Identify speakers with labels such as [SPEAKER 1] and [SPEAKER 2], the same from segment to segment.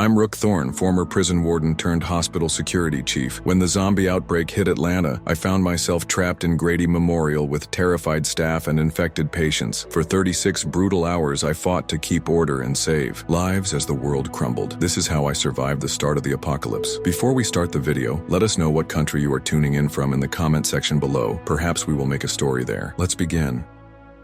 [SPEAKER 1] I'm Rook Thorne, former prison warden turned hospital security chief. When the zombie outbreak hit Atlanta, I found myself trapped in Grady Memorial with terrified staff and infected patients. For 36 brutal hours, I fought to keep order and save lives as the world crumbled. This is how I survived the start of the apocalypse. Before we start the video, let us know what country you are tuning in from in the comment section below. Perhaps we will make a story there. Let's begin.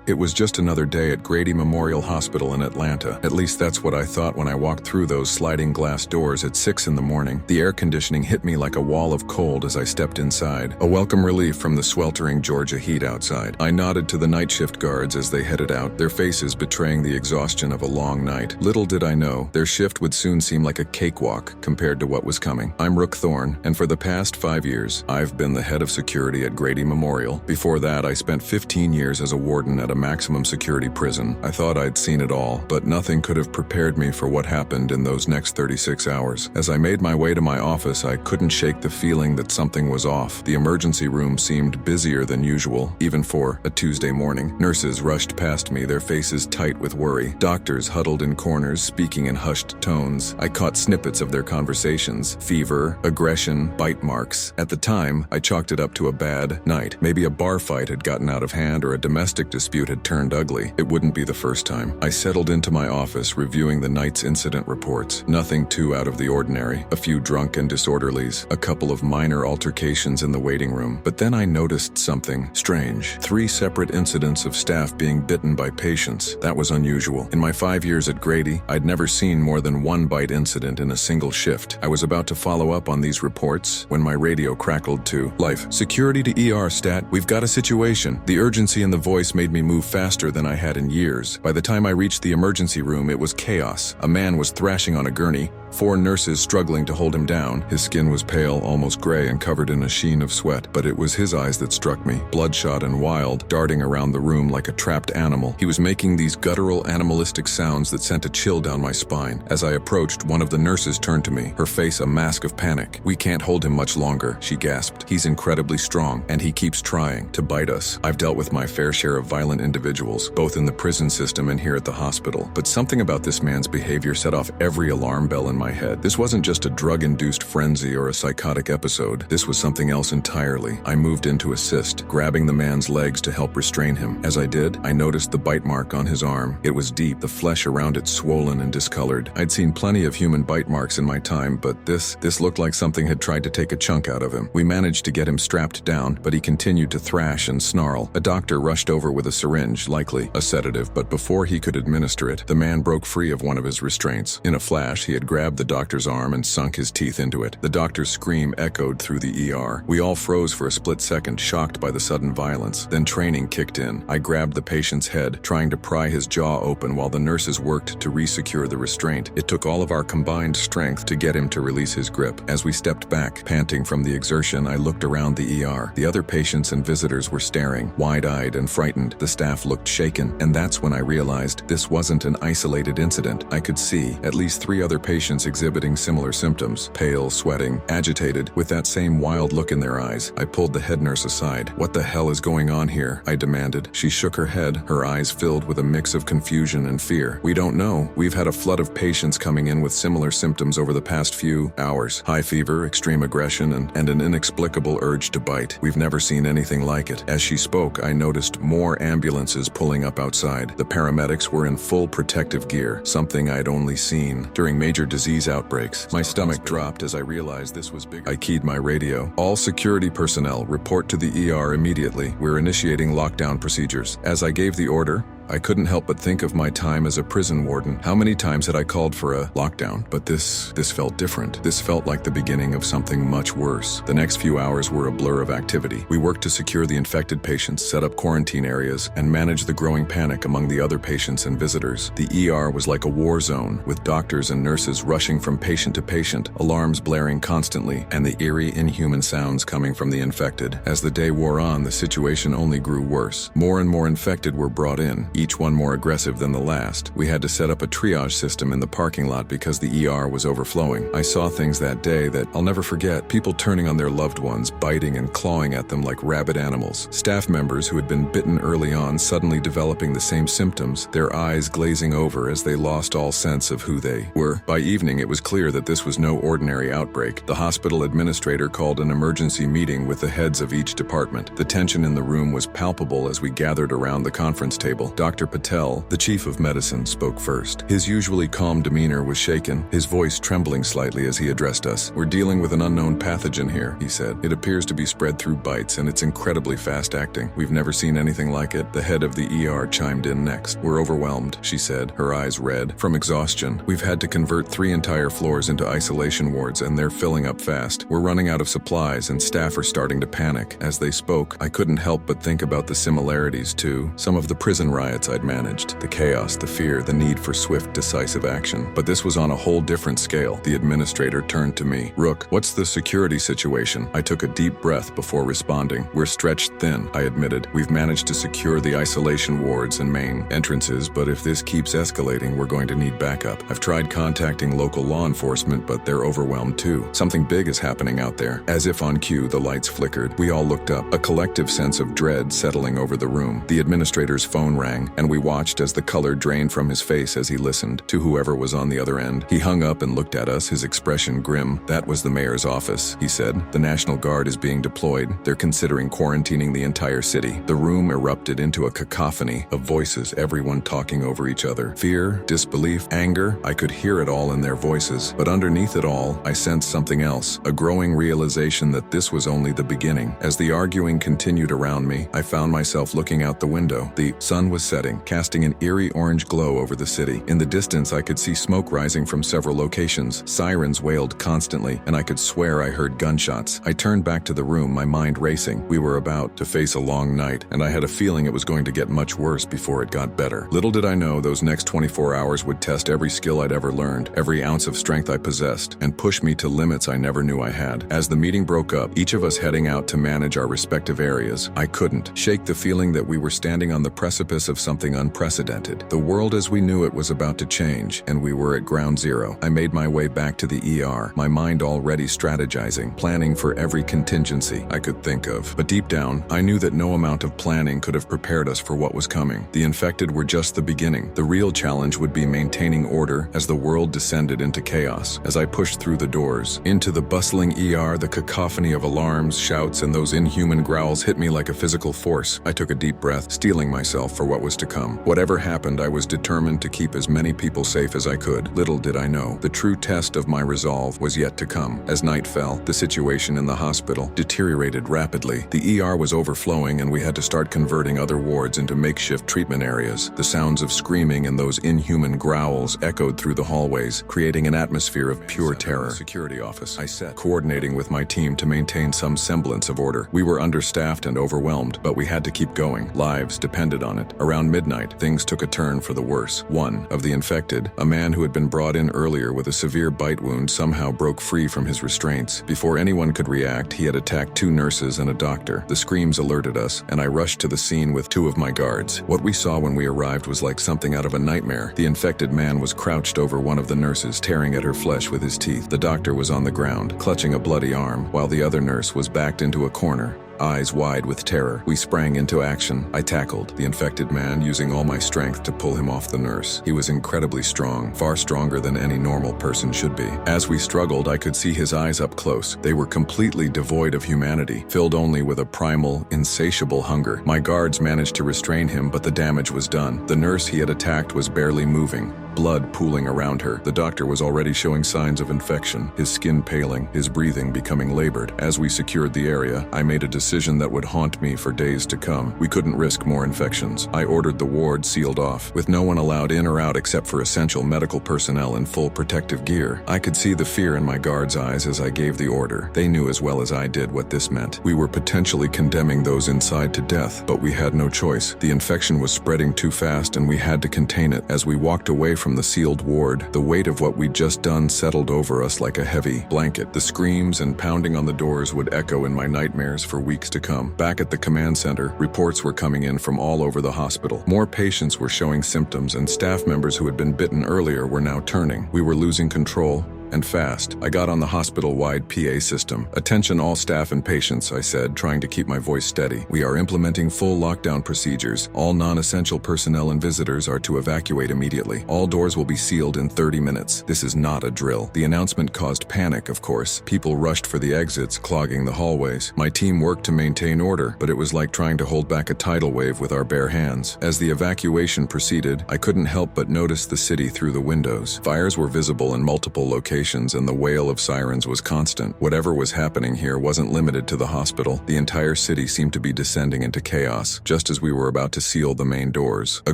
[SPEAKER 1] It was just another day at Grady Memorial Hospital in Atlanta. At least that's what I thought when I walked through those sliding glass doors at 6 in the morning. The air conditioning hit me like a wall of cold as I stepped inside, a welcome relief from the sweltering Georgia heat outside. I nodded to the night shift guards as they headed out, their faces betraying the exhaustion of a long night. Little did I know, their shift would soon seem like a cakewalk compared to what was coming. I'm Rook Thorne, and for the past 5 years, I've been the head of security at Grady Memorial. Before that, I spent 15 years as a warden at a maximum security prison. I thought I'd seen it all, but nothing could have prepared me for what happened in those next 36 hours. As I made my way to my office, I couldn't shake the feeling that something was off. The emergency room seemed busier than usual, even for a Tuesday morning. Nurses rushed past me, their faces tight with worry. Doctors huddled in corners, speaking in hushed tones. I caught snippets of their conversations: fever, aggression, bite marks. At the time, I chalked it up to a bad night. Maybe a bar fight had gotten out of hand or a domestic dispute had turned ugly. It wouldn't be the first time. I settled into my office, reviewing the night's incident reports. Nothing too out of the ordinary. A few drunk and disorderlies, a couple of minor altercations in the waiting room. But then I noticed something strange. 3 separate incidents of staff being bitten by patients. That was unusual. In my 5 years at Grady, I'd never seen more than 1 bite incident in a single shift. I was about to follow up on these reports when my radio crackled to life. Security to ER stat, we've got a situation. The urgency in the voice made me move faster than I had in years. By the time I reached the emergency room, it was chaos. A man was thrashing on a gurney, 4 nurses struggling to hold him down. His skin was pale, almost gray, and covered in a sheen of sweat, but it was his eyes that struck me, bloodshot and wild, darting around the room like a trapped animal. He was making these guttural, animalistic sounds that sent a chill down my spine. As I approached, one of the nurses turned to me, her face a mask of panic. "We can't hold him much longer," she gasped. "He's incredibly strong, and he keeps trying to bite us." I've dealt with my fair share of violent individuals, both in the prison system and here at the hospital, but something about this man's behavior set off every alarm bell in my head. This wasn't just a drug-induced frenzy or a psychotic episode. This was something else entirely. I moved in to assist, grabbing the man's legs to help restrain him. As I did, I noticed the bite mark on his arm. It was deep, the flesh around it swollen and discolored. I'd seen plenty of human bite marks in my time, but this looked like something had tried to take a chunk out of him. We managed to get him strapped down, but he continued to thrash and snarl. A doctor rushed over with a syringe, likely a sedative, but before he could administer it, the man broke free of one of his restraints. In a flash, he had grabbed the doctor's arm and sunk his teeth into it. The doctor's scream echoed through the ER. We all froze for a split second, shocked by the sudden violence. Then training kicked in. I grabbed the patient's head, trying to pry his jaw open while the nurses worked to resecure the restraint. It took all of our combined strength to get him to release his grip. As we stepped back, panting from the exertion, I looked around the ER. The other patients and visitors were staring, wide-eyed and frightened. The staff looked shaken, and that's when I realized this wasn't an isolated incident. I could see at least 3 other patients exhibiting similar symptoms, pale, sweating, agitated, with that same wild look in their eyes. I pulled the head nurse aside. "What the hell is going on here?" I demanded. She shook her head, her eyes filled with a mix of confusion and fear. "We don't know. We've had a flood of patients coming in with similar symptoms over the past few hours. High fever, extreme aggression, and an inexplicable urge to bite. We've never seen anything like it." As she spoke, I noticed more ambulances pulling up outside. The paramedics were in full protective gear, something I'd only seen during major disease outbreaks. My stomach dropped as I realized this was big. I keyed my radio. "All security personnel, report to the ER immediately. We're initiating lockdown procedures." As I gave the order, I couldn't help but think of my time as a prison warden. How many times had I called for a lockdown? But this felt different. This felt like the beginning of something much worse. The next few hours were a blur of activity. We worked to secure the infected patients, set up quarantine areas, and manage the growing panic among the other patients and visitors. The ER was like a war zone, with doctors and nurses rushing from patient to patient, alarms blaring constantly, and the eerie, inhuman sounds coming from the infected. As the day wore on, the situation only grew worse. More and more infected were brought in, each one more aggressive than the last. We had to set up a triage system in the parking lot because the ER was overflowing. I saw things that day that I'll never forget. People turning on their loved ones, biting and clawing at them like rabid animals. Staff members who had been bitten early on suddenly developing the same symptoms, their eyes glazing over as they lost all sense of who they were. By evening, it was clear that this was no ordinary outbreak. The hospital administrator called an emergency meeting with the heads of each department. The tension in the room was palpable as we gathered around the conference table. Dr. Patel, the chief of medicine, spoke first. His usually calm demeanor was shaken, his voice trembling slightly as he addressed us. "We're dealing with an unknown pathogen here," he said. "It appears to be spread through bites, and it's incredibly fast-acting. We've never seen anything like it." The head of the ER chimed in next. "We're overwhelmed," she said, her eyes red, "from exhaustion. We've had to convert 3 entire floors into isolation wards, and they're filling up fast. We're running out of supplies, and staff are starting to panic." As they spoke, I couldn't help but think about the similarities to some of the prison riots I'd managed. The chaos, the fear, the need for swift, decisive action. But this was on a whole different scale. The administrator turned to me. "Rook, what's the security situation?" I took a deep breath before responding. "We're stretched thin," I admitted. "We've managed to secure the isolation wards and main entrances, but if this keeps escalating, we're going to need backup. I've tried contacting local law enforcement, but they're overwhelmed too. Something big is happening out there." As if on cue, the lights flickered. We all looked up, a collective sense of dread settling over the room. The administrator's phone rang, and we watched as the color drained from his face as he listened to whoever was on the other end. He hung up and looked at us, his expression grim. "That was the mayor's office," he said. "The National Guard is being deployed. They're considering quarantining the entire city." The room erupted into a cacophony of voices, everyone talking over each other. Fear, disbelief, anger, I could hear it all in their voices. But underneath it all, I sensed something else, a growing realization that this was only the beginning. As the arguing continued around me, I found myself looking out the window. The sun was setting, casting an eerie orange glow over the city. In the distance, I could see smoke rising from several locations. Sirens wailed constantly, and I could swear I heard gunshots. I turned back to the room, my mind racing. We were about to face a long night, and I had a feeling it was going to get much worse before it got better. Little did I know those next 24 hours would test every skill I'd ever learned, every ounce of strength I possessed, and push me to limits I never knew I had. As the meeting broke up, each of us heading out to manage our respective areas, I couldn't shake the feeling that we were standing on the precipice of something unprecedented. The world as we knew it was about to change, and we were at ground zero. I made my way back to the ER, my mind already strategizing, planning for every contingency I could think of. But deep down, I knew that no amount of planning could have prepared us for what was coming. The infected were just the beginning. The real challenge would be maintaining order as the world descended into chaos. As I pushed through the doors, into the bustling ER, the cacophony of alarms, shouts, and those inhuman growls hit me like a physical force. I took a deep breath, steeling myself for what was to come. Whatever happened, I was determined to keep as many people safe as I could. Little did I know, the true test of my resolve was yet to come. As night fell, the situation in the hospital deteriorated rapidly. The ER was overflowing, and we had to start converting other wards into makeshift treatment areas. The sounds of screaming and those inhuman growls echoed through the hallways, creating an atmosphere of pure terror. Security office, I sat, coordinating with my team to maintain some semblance of order. We were understaffed and overwhelmed, but we had to keep going. Lives depended on it. Around midnight, things took a turn for the worse. One of the infected, a man who had been brought in earlier with a severe bite wound, somehow broke free from his restraints. Before anyone could react, he had attacked 2 nurses and a doctor. The screams alerted us, and I rushed to the scene with 2 of my guards. What we saw when we arrived was like something out of a nightmare. The infected man was crouched over one of the nurses, tearing at her flesh with his teeth. The doctor was on the ground, clutching a bloody arm, while the other nurse was backed into a corner, eyes wide with terror. We sprang into action. I tackled the infected man, using all my strength to pull him off the nurse. He was incredibly strong, far stronger than any normal person should be. As we struggled, I could see his eyes up close. They were completely devoid of humanity, filled only with a primal, insatiable hunger. My guards managed to restrain him, but the damage was done. The nurse he had attacked was barely moving, blood pooling around her. The doctor was already showing signs of infection, his skin paling, his breathing becoming labored. As we secured the area, I made a decision that would haunt me for days to come. We couldn't risk more infections. I ordered the ward sealed off, with no one allowed in or out except for essential medical personnel in full protective gear. I could see the fear in my guards' eyes as I gave the order. They knew as well as I did what this meant. We were potentially condemning those inside to death, but we had no choice. The infection was spreading too fast, and we had to contain it. As we walked away from the sealed ward, the weight of what we'd just done settled over us like a heavy blanket. The screams and pounding on the doors would echo in my nightmares for weeks weeks to come. Back at the command center, reports were coming in from all over the hospital. More patients were showing symptoms, and staff members who had been bitten earlier were now turning. We were losing control. And fast. I got on the hospital-wide PA system. "Attention all staff and patients," I said, trying to keep my voice steady. "We are implementing full lockdown procedures. All non-essential personnel and visitors are to evacuate immediately. All doors will be sealed in 30 minutes. This is not a drill." The announcement caused panic, of course. People rushed for the exits, clogging the hallways. My team worked to maintain order, but it was like trying to hold back a tidal wave with our bare hands. As the evacuation proceeded, I couldn't help but notice the city through the windows. Fires were visible in multiple locations, and the wail of sirens was constant. Whatever was happening here wasn't limited to the hospital. The entire city seemed to be descending into chaos. Just as we were about to seal the main doors, a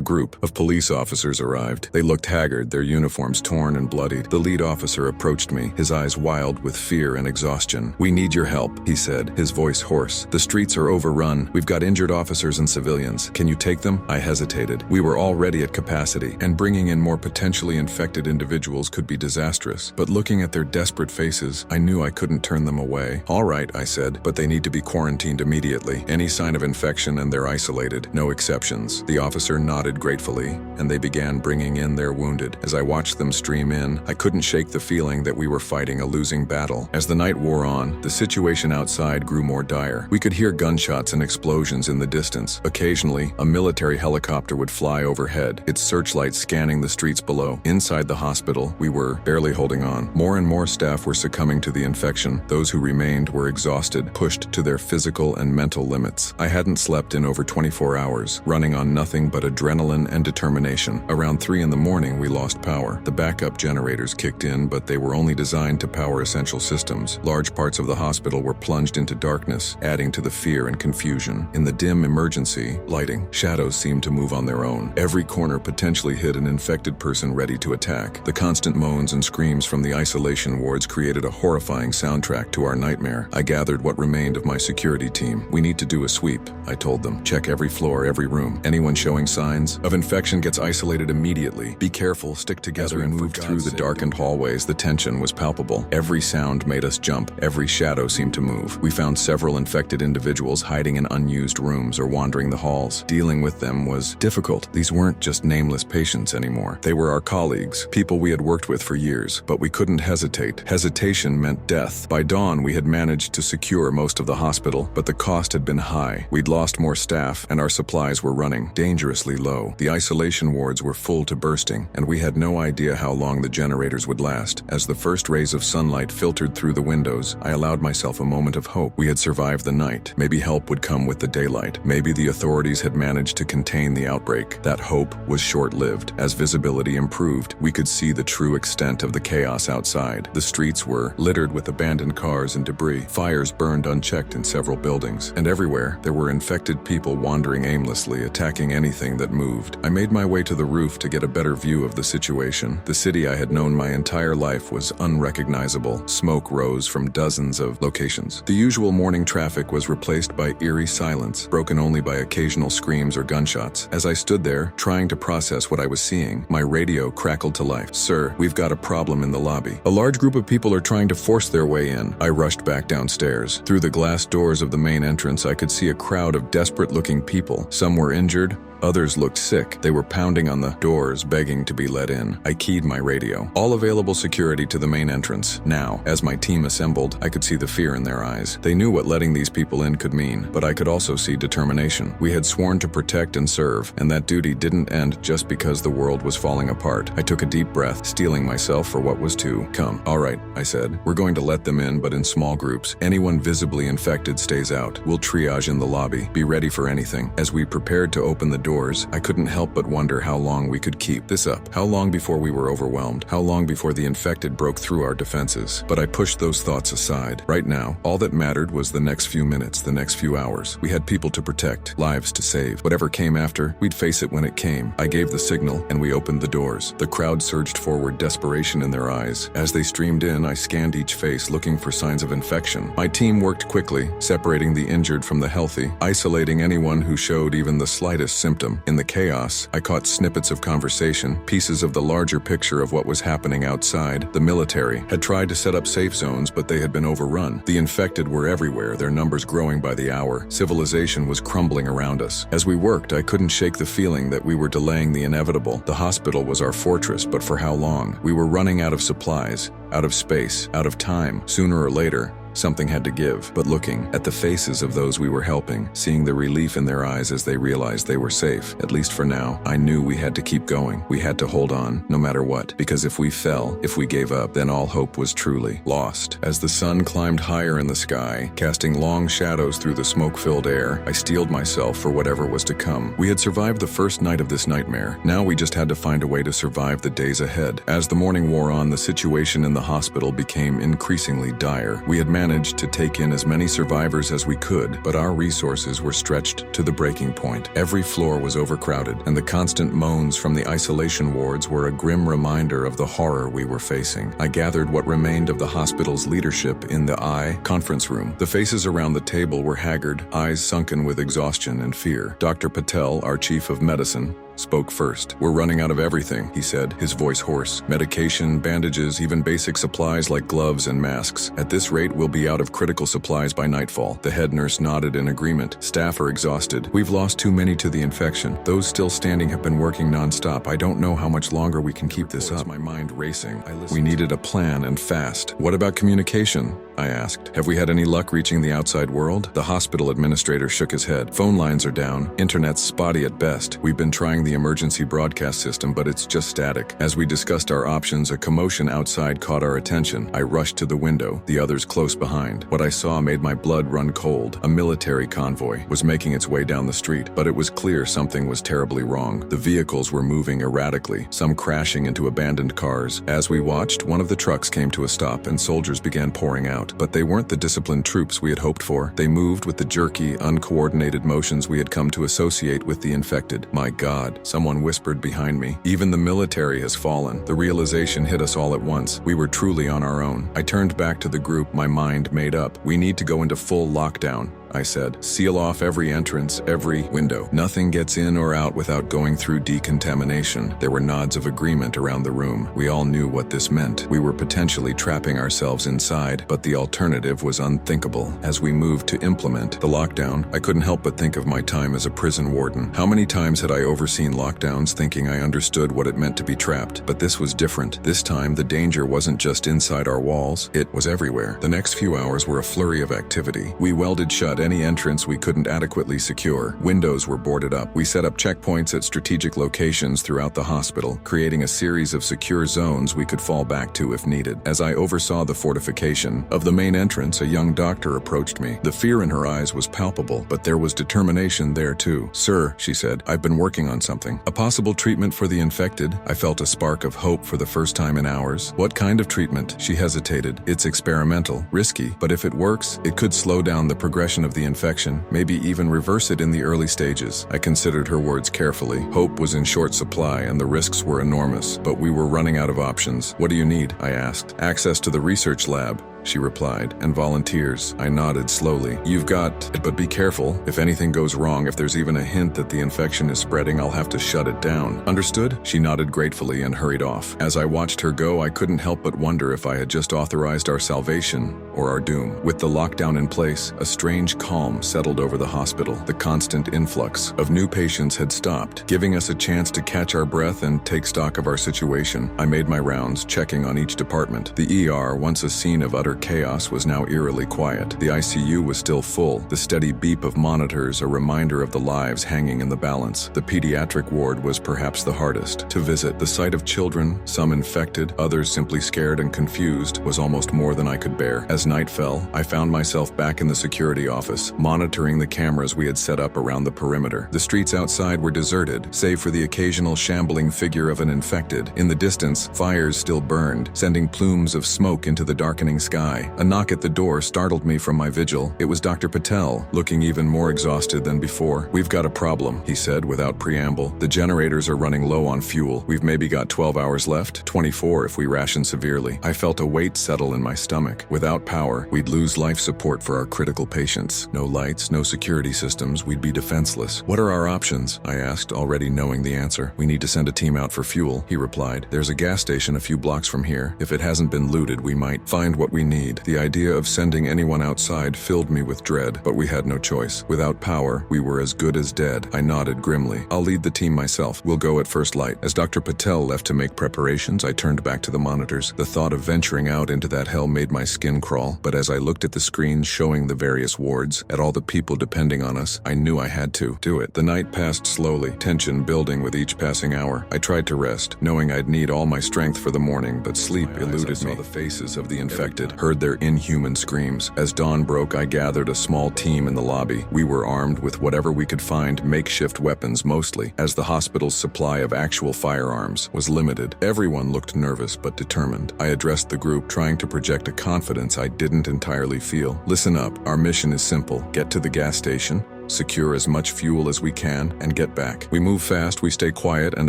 [SPEAKER 1] group of police officers arrived. They looked haggard, their uniforms torn and bloodied. The lead officer approached me, his eyes wild with fear and exhaustion. "We need your help," he said, his voice hoarse. "The streets are overrun. We've got injured officers and civilians. Can you take them?" I hesitated. We were already at capacity, and bringing in more potentially infected individuals could be disastrous. But looking at their desperate faces, I knew I couldn't turn them away. "All right," I said, "but they need to be quarantined immediately. Any sign of infection and they're isolated. No exceptions." The officer nodded gratefully, and they began bringing in their wounded. As I watched them stream in, I couldn't shake the feeling that we were fighting a losing battle. As the night wore on, the situation outside grew more dire. We could hear gunshots and explosions in the distance. Occasionally, a military helicopter would fly overhead, its searchlights scanning the streets below. Inside the hospital, we were barely holding on. More and more staff were succumbing to the infection. Those who remained were exhausted, pushed to their physical and mental limits. I hadn't slept in over 24 hours, running on nothing but adrenaline and determination. Around 3 in the morning, we lost power. The backup generators kicked in, but they were only designed to power essential systems. Large parts of the hospital were plunged into darkness, adding to the fear and confusion. In the dim emergency lighting, shadows seemed to move on their own. Every corner potentially hid an infected person ready to attack. The constant moans and screams from the isolation wards created a horrifying soundtrack to our nightmare. I gathered what remained of my security team. "We need to do a sweep," I told them. "Check every floor, every room. Anyone showing signs of infection gets isolated immediately. Be careful, stick together." As we moved through the darkened hallways, the tension was palpable. Every sound made us jump. Every shadow seemed to move. We found several infected individuals hiding in unused rooms or wandering the halls. Dealing with them was difficult. These weren't just nameless patients anymore. They were our colleagues, people we had worked with for years, but we couldn't hesitate. Hesitation meant death. By dawn, we had managed to secure most of the hospital, but the cost had been high. We'd lost more staff, and our supplies were running dangerously low. The isolation wards were full to bursting, and we had no idea how long the generators would last. As the first rays of sunlight filtered through the windows, I allowed myself a moment of hope. We had survived the night. Maybe help would come with the daylight. Maybe the authorities had managed to contain the outbreak. That hope was short-lived. As visibility improved, we could see the true extent of the chaos outside. The streets were littered with abandoned cars and debris. Fires burned unchecked in several buildings, and everywhere there were infected people wandering aimlessly, attacking anything that moved. I made my way to the roof to get a better view of the situation. The city I had known my entire life was unrecognizable. Smoke rose from dozens of locations. The usual morning traffic was replaced by eerie silence, broken only by occasional screams or gunshots. As I stood there, trying to process what I was seeing, my radio crackled to life. "Sir, we've got a problem in the lobby. A large group of people are trying to force their way in." I rushed back downstairs. Through the glass doors of the main entrance, I could see a crowd of desperate-looking people. Some were injured, others looked sick. They were pounding on the doors, begging to be let in. I keyed my radio. "All available security to the main entrance, now." As my team assembled, I could see the fear in their eyes. They knew what letting these people in could mean, but I could also see determination. We had sworn to protect and serve, and that duty didn't end just because the world was falling apart. I took a deep breath, steeling myself for what was to come. "All right," I said. "We're going to let them in, but in small groups. Anyone visibly infected stays out. We'll triage in the lobby. Be ready for anything." As we prepared to open the doors, I couldn't help but wonder how long we could keep this up. How long before we were overwhelmed? How long before the infected broke through our defenses? But I pushed those thoughts aside. Right now, all that mattered was the next few minutes, the next few hours. We had people to protect, lives to save. Whatever came after, we'd face it when it came. I gave the signal, and we opened the doors. The crowd surged forward, desperation in their eyes. As they streamed in, I scanned each face, looking for signs of infection. My team worked quickly, separating the injured from the healthy, isolating anyone who showed even the slightest symptom symptom. In the chaos, I caught snippets of conversation, pieces of the larger picture of what was happening outside. The military had tried to set up safe zones, but they had been overrun. The infected were everywhere, their numbers growing by the hour. Civilization was crumbling around us. As we worked, I couldn't shake the feeling that we were delaying the inevitable. The hospital was our fortress, but for how long? We were running out of supplies, out of space, out of time. Sooner or later, something had to give. But looking at the faces of those we were helping, seeing the relief in their eyes as they realized they were safe, at least for now, I knew we had to keep going. We had to hold on, no matter what. Because if we fell, if we gave up, then all hope was truly lost. As the sun climbed higher in the sky, casting long shadows through the smoke-filled air, I steeled myself for whatever was to come. We had survived the first night of this nightmare. Now we just had to find a way to survive the days ahead. As the morning wore on, the situation in the hospital became increasingly dire. We had managed to take in as many survivors as we could, but our resources were stretched to the breaking point. Every floor was overcrowded, and the constant moans from the isolation wards were a grim reminder of the horror we were facing. I gathered what remained of the hospital's leadership in the conference room. The faces around the table were haggard, eyes sunken with exhaustion and fear. Dr. Patel, our chief of medicine, spoke first. "We're running out of everything," he said, his voice hoarse. "Medication, bandages, even basic supplies like gloves and masks. At this rate, we'll be out of critical supplies by nightfall." The head nurse nodded in agreement. "Staff are exhausted. We've lost too many to the infection. Those still standing have been working nonstop. I don't know how much longer we can keep this up." My mind racing. We needed a plan, and fast. "What about communication?" I asked. "Have we had any luck reaching the outside world?" The hospital administrator shook his head. "Phone lines are down. Internet's spotty at best. We've been trying the emergency broadcast system, but it's just static." As we discussed our options, a commotion outside caught our attention. I rushed to the window, the others close behind. What I saw made my blood run cold. A military convoy was making its way down the street, but it was clear something was terribly wrong. The vehicles were moving erratically, some crashing into abandoned cars. As we watched, one of the trucks came to a stop and soldiers began pouring out. But they weren't the disciplined troops we had hoped for. They moved with the jerky, uncoordinated motions we had come to associate with the infected. "My God," someone whispered behind me. "Even the military has fallen." The realization hit us all at once. We were truly on our own. I turned back to the group, my mind made up. "We need to go into full lockdown," I said. "Seal off every entrance, every window. Nothing gets in or out without going through decontamination." There were nods of agreement around the room. We all knew what this meant. We were potentially trapping ourselves inside, but the alternative was unthinkable. As we moved to implement the lockdown, I couldn't help but think of my time as a prison warden. How many times had I overseen lockdowns thinking I understood what it meant to be trapped? But this was different. This time, the danger wasn't just inside our walls, it was everywhere. The next few hours were a flurry of activity. We welded shut any entrance we couldn't adequately secure. Windows were boarded up. We set up checkpoints at strategic locations throughout the hospital, creating a series of secure zones we could fall back to if needed. As I oversaw the fortification of the main entrance, a young doctor approached me. The fear in her eyes was palpable, but there was determination there too. "Sir," she said, "I've been working on something. A possible treatment for the infected." I felt a spark of hope for the first time in hours. "What kind of treatment?" She hesitated. "It's experimental, risky, but if it works, it could slow down the progression of the infection, maybe even reverse it in the early stages." I considered her words carefully. Hope was in short supply and the risks were enormous, but we were running out of options. "What do you need?" I asked. "Access to the research lab," she replied, "and volunteers." I nodded slowly. "You've got it, but be careful. If anything goes wrong, if there's even a hint that the infection is spreading, I'll have to shut it down." "Understood?" She nodded gratefully and hurried off. As I watched her go, I couldn't help but wonder if I had just authorized our salvation or our doom. With the lockdown in place, a strange calm settled over the hospital. The constant influx of new patients had stopped, giving us a chance to catch our breath and take stock of our situation. I made my rounds, checking on each department. The ER, once a scene of utter chaos, was now eerily quiet. The ICU was still full, the steady beep of monitors a reminder of the lives hanging in the balance. The pediatric ward was perhaps the hardest to visit. The sight of children, some infected, others simply scared and confused, was almost more than I could bear. As night fell, I found myself back in the security office, monitoring the cameras we had set up around the perimeter. The streets outside were deserted, save for the occasional shambling figure of an infected. In the distance, fires still burned, sending plumes of smoke into the darkening sky. eye. A knock at the door startled me from my vigil. It was Dr. Patel, looking even more exhausted than before. "We've got a problem," he said without preamble. "The generators are running low on fuel. We've maybe got 12 hours left, 24 if we ration severely." I felt a weight settle in my stomach. Without power, we'd lose life support for our critical patients. No lights, no security systems, we'd be defenseless. "What are our options?" I asked, already knowing the answer. "We need to send a team out for fuel," he replied. "There's a gas station a few blocks from here. If it hasn't been looted, we might find what we need." The idea of sending anyone outside filled me with dread, but we had no choice. Without power, we were as good as dead. I nodded grimly. "I'll lead the team myself. We'll go at first light." As Dr. Patel left to make preparations, I turned back to the monitors. The thought of venturing out into that hell made my skin crawl, but as I looked at the screens showing the various wards, at all the people depending on us, I knew I had to do it. The night passed slowly, tension building with each passing hour. I tried to rest, knowing I'd need all my strength for the morning, but sleep eluded me. I saw the faces of the infected, heard their inhuman screams. As dawn broke, I gathered a small team in the lobby. We were armed with whatever we could find, makeshift weapons mostly, as the hospital's supply of actual firearms was limited. Everyone looked nervous but determined. I addressed the group, trying to project a confidence I didn't entirely feel. "Listen up. Our mission is simple. Get to the gas station, secure as much fuel as we can, and get back. We move fast, we stay quiet, and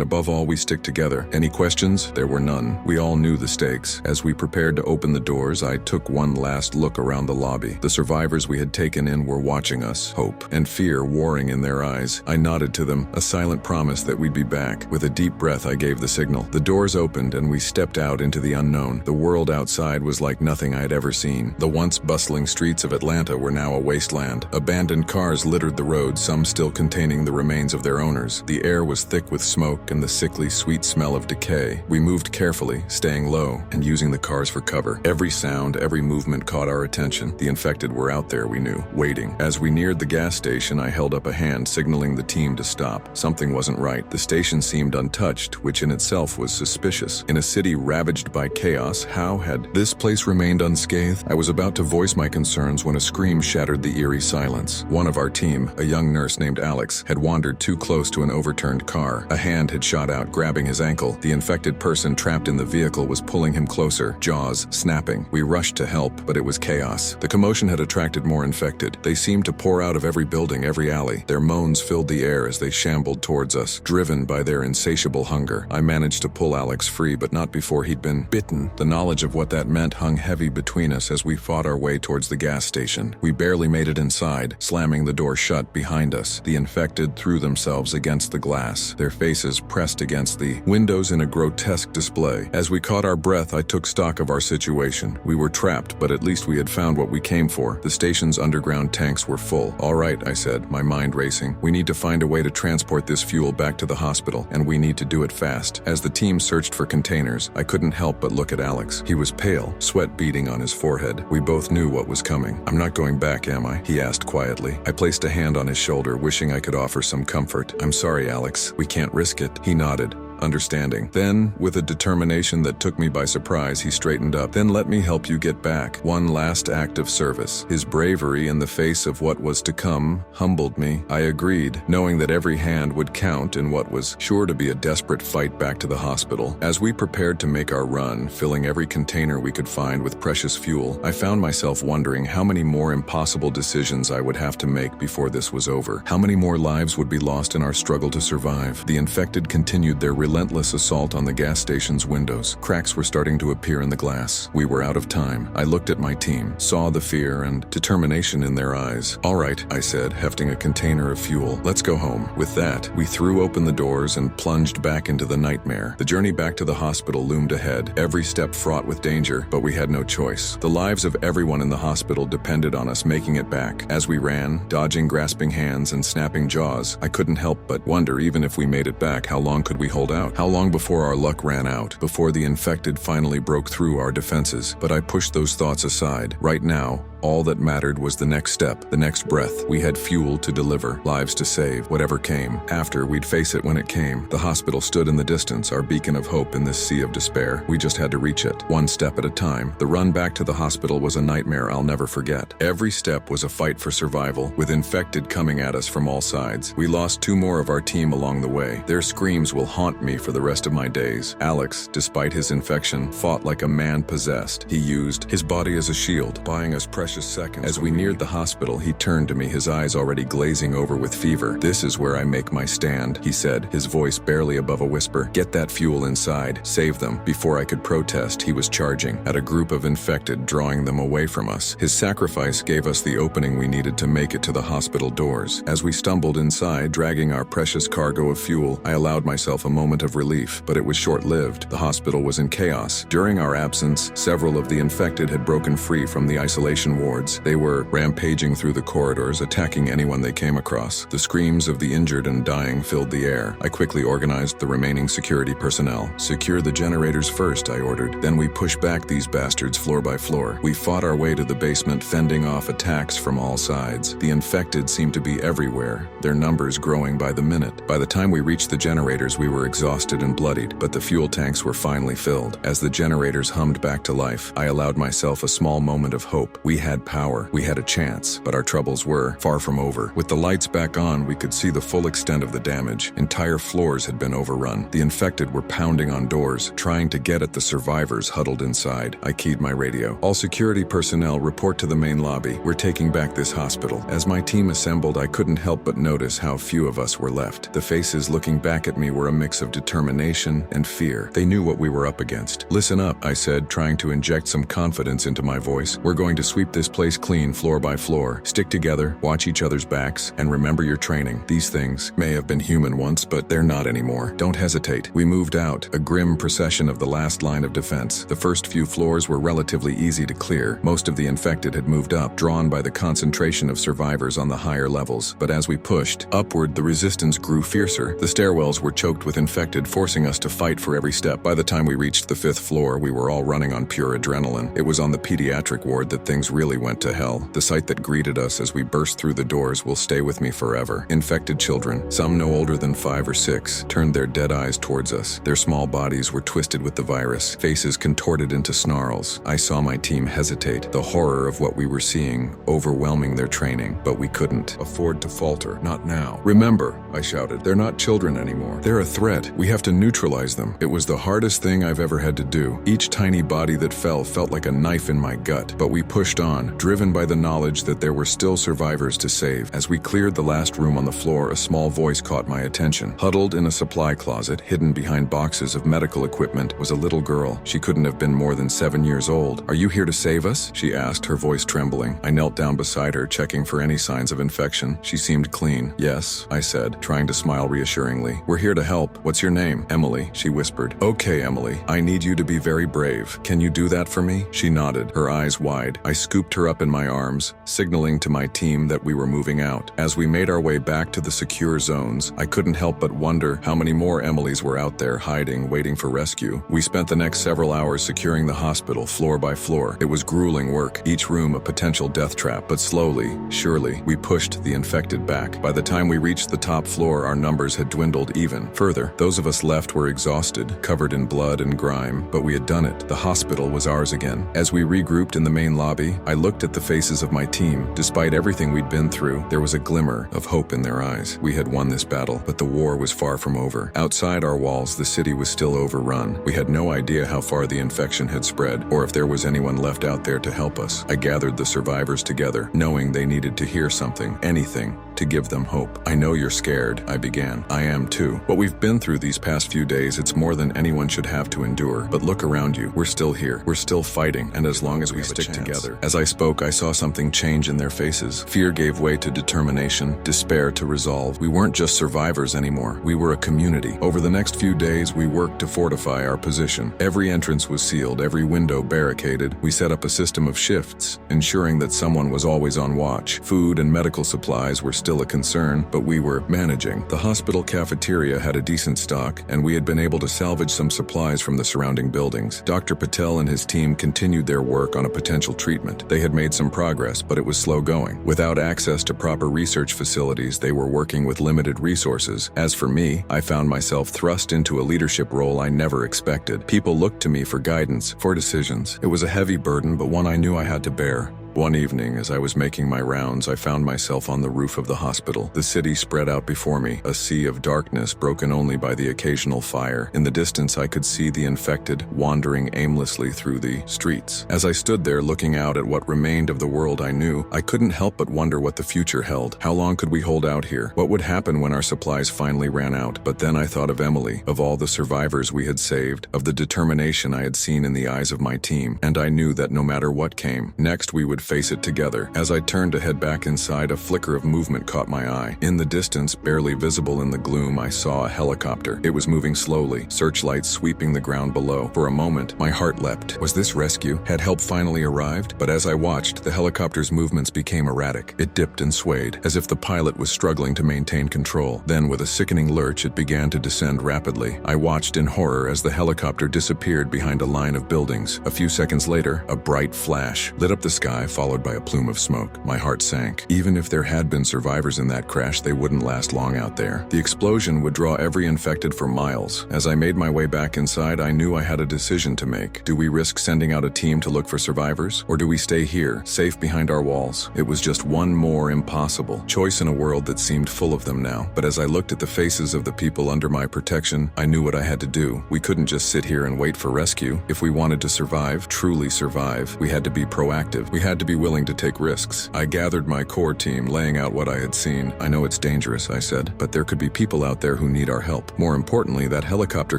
[SPEAKER 1] above all, we stick together. Any questions?" There were none. We all knew the stakes. As we prepared to open the doors, I took one last look around the lobby. The survivors we had taken in were watching us, hope and fear warring in their eyes. I nodded to them, a silent promise that we'd be back. With a deep breath, I gave the signal. The doors opened, and we stepped out into the unknown. The world outside was like nothing I had ever seen. The once bustling streets of Atlanta were now a wasteland. Abandoned cars littered the road, some still containing the remains of their owners. The air was thick with smoke and the sickly sweet smell of decay. We moved carefully, staying low and using the cars for cover. Every sound, every movement caught our attention. The infected were out there, we knew, waiting. As we neared the gas station, I held up a hand, signaling the team to stop. Something wasn't right. The station seemed untouched, which in itself was suspicious. In a city ravaged by chaos, how had this place remained unscathed? I was about to voice my concerns when a scream shattered the eerie silence. One of our team, a young nurse named Alex, had wandered too close to an overturned car. A hand had shot out, grabbing his ankle. The infected person trapped in the vehicle was pulling him closer, jaws snapping. We rushed to help, but it was chaos. The commotion had attracted more infected. They seemed to pour out of every building, every alley. Their moans filled the air as they shambled towards us, driven by their insatiable hunger. I managed to pull Alex free, but not before he'd been bitten. The knowledge of what that meant hung heavy between us as we fought our way towards the gas station. We barely made it inside, slamming the door shut behind us. The infected threw themselves against the glass, their faces pressed against the windows in a grotesque display. As we caught our breath, I took stock of our situation. We were trapped, but at least we had found what we came for. The station's underground tanks were full. "All right," I said, my mind racing. "We need to find a way to transport this fuel back to the hospital, and we need to do it fast." As the team searched for containers, I couldn't help but look at Alex. He was pale, sweat beading on his forehead. We both knew what was coming. "I'm not going back, am I?" he asked quietly. I placed a hand on his shoulder, wishing I could offer some comfort. "I'm sorry, Alex. We can't risk it." He nodded, understanding. Then, with a determination that took me by surprise, he straightened up. "Then let me help you get back. One last act of service." His bravery in the face of what was to come humbled me. I agreed, knowing that every hand would count in what was sure to be a desperate fight back to the hospital. As we prepared to make our run, filling every container we could find with precious fuel, I found myself wondering how many more impossible decisions I would have to make before this was over. How many more lives would be lost in our struggle to survive? The infected continued their relentless assault on the gas station's windows. Cracks were starting to appear in the glass. We were out of time. I looked at my team, saw the fear and determination in their eyes. "All right," I said, hefting a container of fuel. "Let's go home." With that, we threw open the doors and plunged back into the nightmare. The journey back to the hospital loomed ahead, every step fraught with danger, but we had no choice. The lives of everyone in the hospital depended on us making it back. As we ran, dodging grasping hands and snapping jaws, I couldn't help but wonder, even if we made it back, how long could we hold out? How long before our luck ran out, before the infected finally broke through our defenses? But I pushed those thoughts aside. Right now, All that mattered was the next step, the next breath. We had fuel to deliver, lives to save, whatever came. After, we'd face it when it came. The hospital stood in the distance, our beacon of hope in this sea of despair. We just had to reach it, one step at a time. The run back to the hospital was a nightmare I'll never forget. Every step was a fight for survival, with infected coming at us from all sides. We lost 2 more of our team along the way. Their screams will haunt me for the rest of my days. Alex, despite his infection, fought like a man possessed. He used his body as a shield, buying us precious seconds. As we neared the hospital, he turned to me, his eyes already glazing over with fever. "This is where I make my stand," he said, his voice barely above a whisper. "Get that fuel inside. Save them." Before I could protest, he was charging at a group of infected, drawing them away from us. His sacrifice gave us the opening we needed to make it to the hospital doors. As we stumbled inside, dragging our precious cargo of fuel, I allowed myself a moment of relief, but it was short-lived. The hospital was in chaos. During our absence, several of the infected had broken free from the isolation wards. They were rampaging through the corridors, attacking anyone they came across. The screams of the injured and dying filled the air. I quickly organized the remaining security personnel. "Secure the generators first," I ordered. "Then we push back these bastards floor by floor." We fought our way to the basement, fending off attacks from all sides. The infected seemed to be everywhere, their numbers growing by the minute. By the time we reached the generators, we were exhausted and bloodied, but the fuel tanks were finally filled. As the generators hummed back to life, I allowed myself a small moment of hope. We had power, we had a chance, but our troubles were far from over. With the lights back on, we could see the full extent of the damage. Entire floors had been overrun. The infected were pounding on doors, trying to get at the survivors huddled inside. I keyed my radio. "All security personnel report to the main lobby. We're taking back this hospital." As my team assembled, I couldn't help but notice how few of us were left. The faces looking back at me were a mix of determination and fear. They knew what we were up against. "Listen up," I said, trying to inject some confidence into my voice. "We're going to sweep this place clean floor by floor. Stick together, watch each other's backs, and remember your training. These things may have been human once, but they're not anymore. Don't hesitate." We moved out, a grim procession of the last line of defense. The first few floors were relatively easy to clear. Most of the infected had moved up, drawn by the concentration of survivors on the higher levels. But as we pushed upward, the resistance grew fiercer. The stairwells were choked with infected, forcing us to fight for every step. By the time we reached the 5th floor, we were all running on pure adrenaline. It was on the pediatric ward that things really went to hell. The sight that greeted us as we burst through the doors will stay with me forever. Infected children, some no older than 5 or 6, turned their dead eyes towards us. Their small bodies were twisted with the virus, faces contorted into snarls. I saw my team hesitate, the horror of what we were seeing overwhelming their training, but we couldn't afford to falter. "Not now. Remember," I shouted, "they're not children anymore. They're a threat. We have to neutralize them." It was the hardest thing I've ever had to do. Each tiny body that fell felt like a knife in my gut, but we pushed on, driven by the knowledge that there were still survivors to save. As we cleared the last room on the floor, a small voice caught my attention. Huddled in a supply closet, hidden behind boxes of medical equipment, was a little girl. She couldn't have been more than 7 years old. "Are you here to save us?" she asked, her voice trembling. I knelt down beside her, checking for any signs of infection. She seemed clean. "Yes," I said, trying to smile reassuringly. "We're here to help. What's your name?" "Emily," she whispered. "Okay, Emily. I need you to be very brave. Can you do that for me?" She nodded, her eyes wide. I scooped her up in my arms, signaling to my team that we were moving out. As we made our way back to the secure zones, I couldn't help but wonder how many more Emilys were out there hiding, waiting for rescue. We spent the next several hours securing the hospital floor by floor. It was grueling work, each room a potential death trap, but slowly, surely, we pushed the infected back. By the time we reached the top floor, our numbers had dwindled even further. Those of us left were exhausted, covered in blood and grime, but we had done it. The hospital was ours again. As we regrouped in the main lobby, I looked at the faces of my team. Despite everything we'd been through, there was a glimmer of hope in their eyes. We had won this battle, but the war was far from over. Outside our walls, the city was still overrun. We had no idea how far the infection had spread, or if there was anyone left out there to help us. I gathered the survivors together, knowing they needed to hear something, anything, to give them hope. "I know you're scared," I began. "I am too. What we've been through these past few days, it's more than anyone should have to endure. But look around you. We're still here. We're still fighting, and as long as we stick together." As I spoke, I saw something change in their faces. Fear gave way to determination, despair to resolve. We weren't just survivors anymore. We were a community. Over the next few days, we worked to fortify our position. Every entrance was sealed, every window barricaded. We set up a system of shifts, ensuring that someone was always on watch. Food and medical supplies were still a concern, but we were managing. The hospital cafeteria had a decent stock, and we had been able to salvage some supplies from the surrounding buildings. Dr. Patel and his team continued their work on a potential treatment. They They had made some progress, but it was slow going. Without access to proper research facilities, they were working with limited resources. As for me, I found myself thrust into a leadership role I never expected. People looked to me for guidance, for decisions. It was a heavy burden, but one I knew I had to bear. One evening, as I was making my rounds, I found myself on the roof of the hospital. The city spread out before me, a sea of darkness broken only by the occasional fire. In the distance, I could see the infected wandering aimlessly through the streets. As I stood there looking out at what remained of the world I knew, I couldn't help but wonder what the future held. How long could we hold out here? What would happen when our supplies finally ran out? But then I thought of Emily, of all the survivors we had saved, of the determination I had seen in the eyes of my team, and I knew that no matter what came, next we would face it together. As I turned to head back inside, a flicker of movement caught my eye. In the distance, barely visible in the gloom, I saw a helicopter. It was moving slowly, searchlights sweeping the ground below. For a moment, my heart leapt. Was this rescue? Had help finally arrived? But as I watched, the helicopter's movements became erratic. It dipped and swayed, as if the pilot was struggling to maintain control. Then, with a sickening lurch, it began to descend rapidly. I watched in horror as the helicopter disappeared behind a line of buildings. A few seconds later, a bright flash lit up the sky, followed by a plume of smoke. My heart sank. Even if there had been survivors in that crash, they wouldn't last long out there. The explosion would draw every infected for miles. As I made my way back inside, I knew I had a decision to make. Do we risk sending out a team to look for survivors? Or do we stay here, safe behind our walls? It was just one more impossible choice in a world that seemed full of them now. But as I looked at the faces of the people under my protection, I knew what I had to do. We couldn't just sit here and wait for rescue. If we wanted to survive, truly survive, we had to be proactive. We had to be willing to take risks. I gathered my core team, laying out what I had seen. I know it's dangerous, I said, but there could be people out there who need our help. More importantly, that helicopter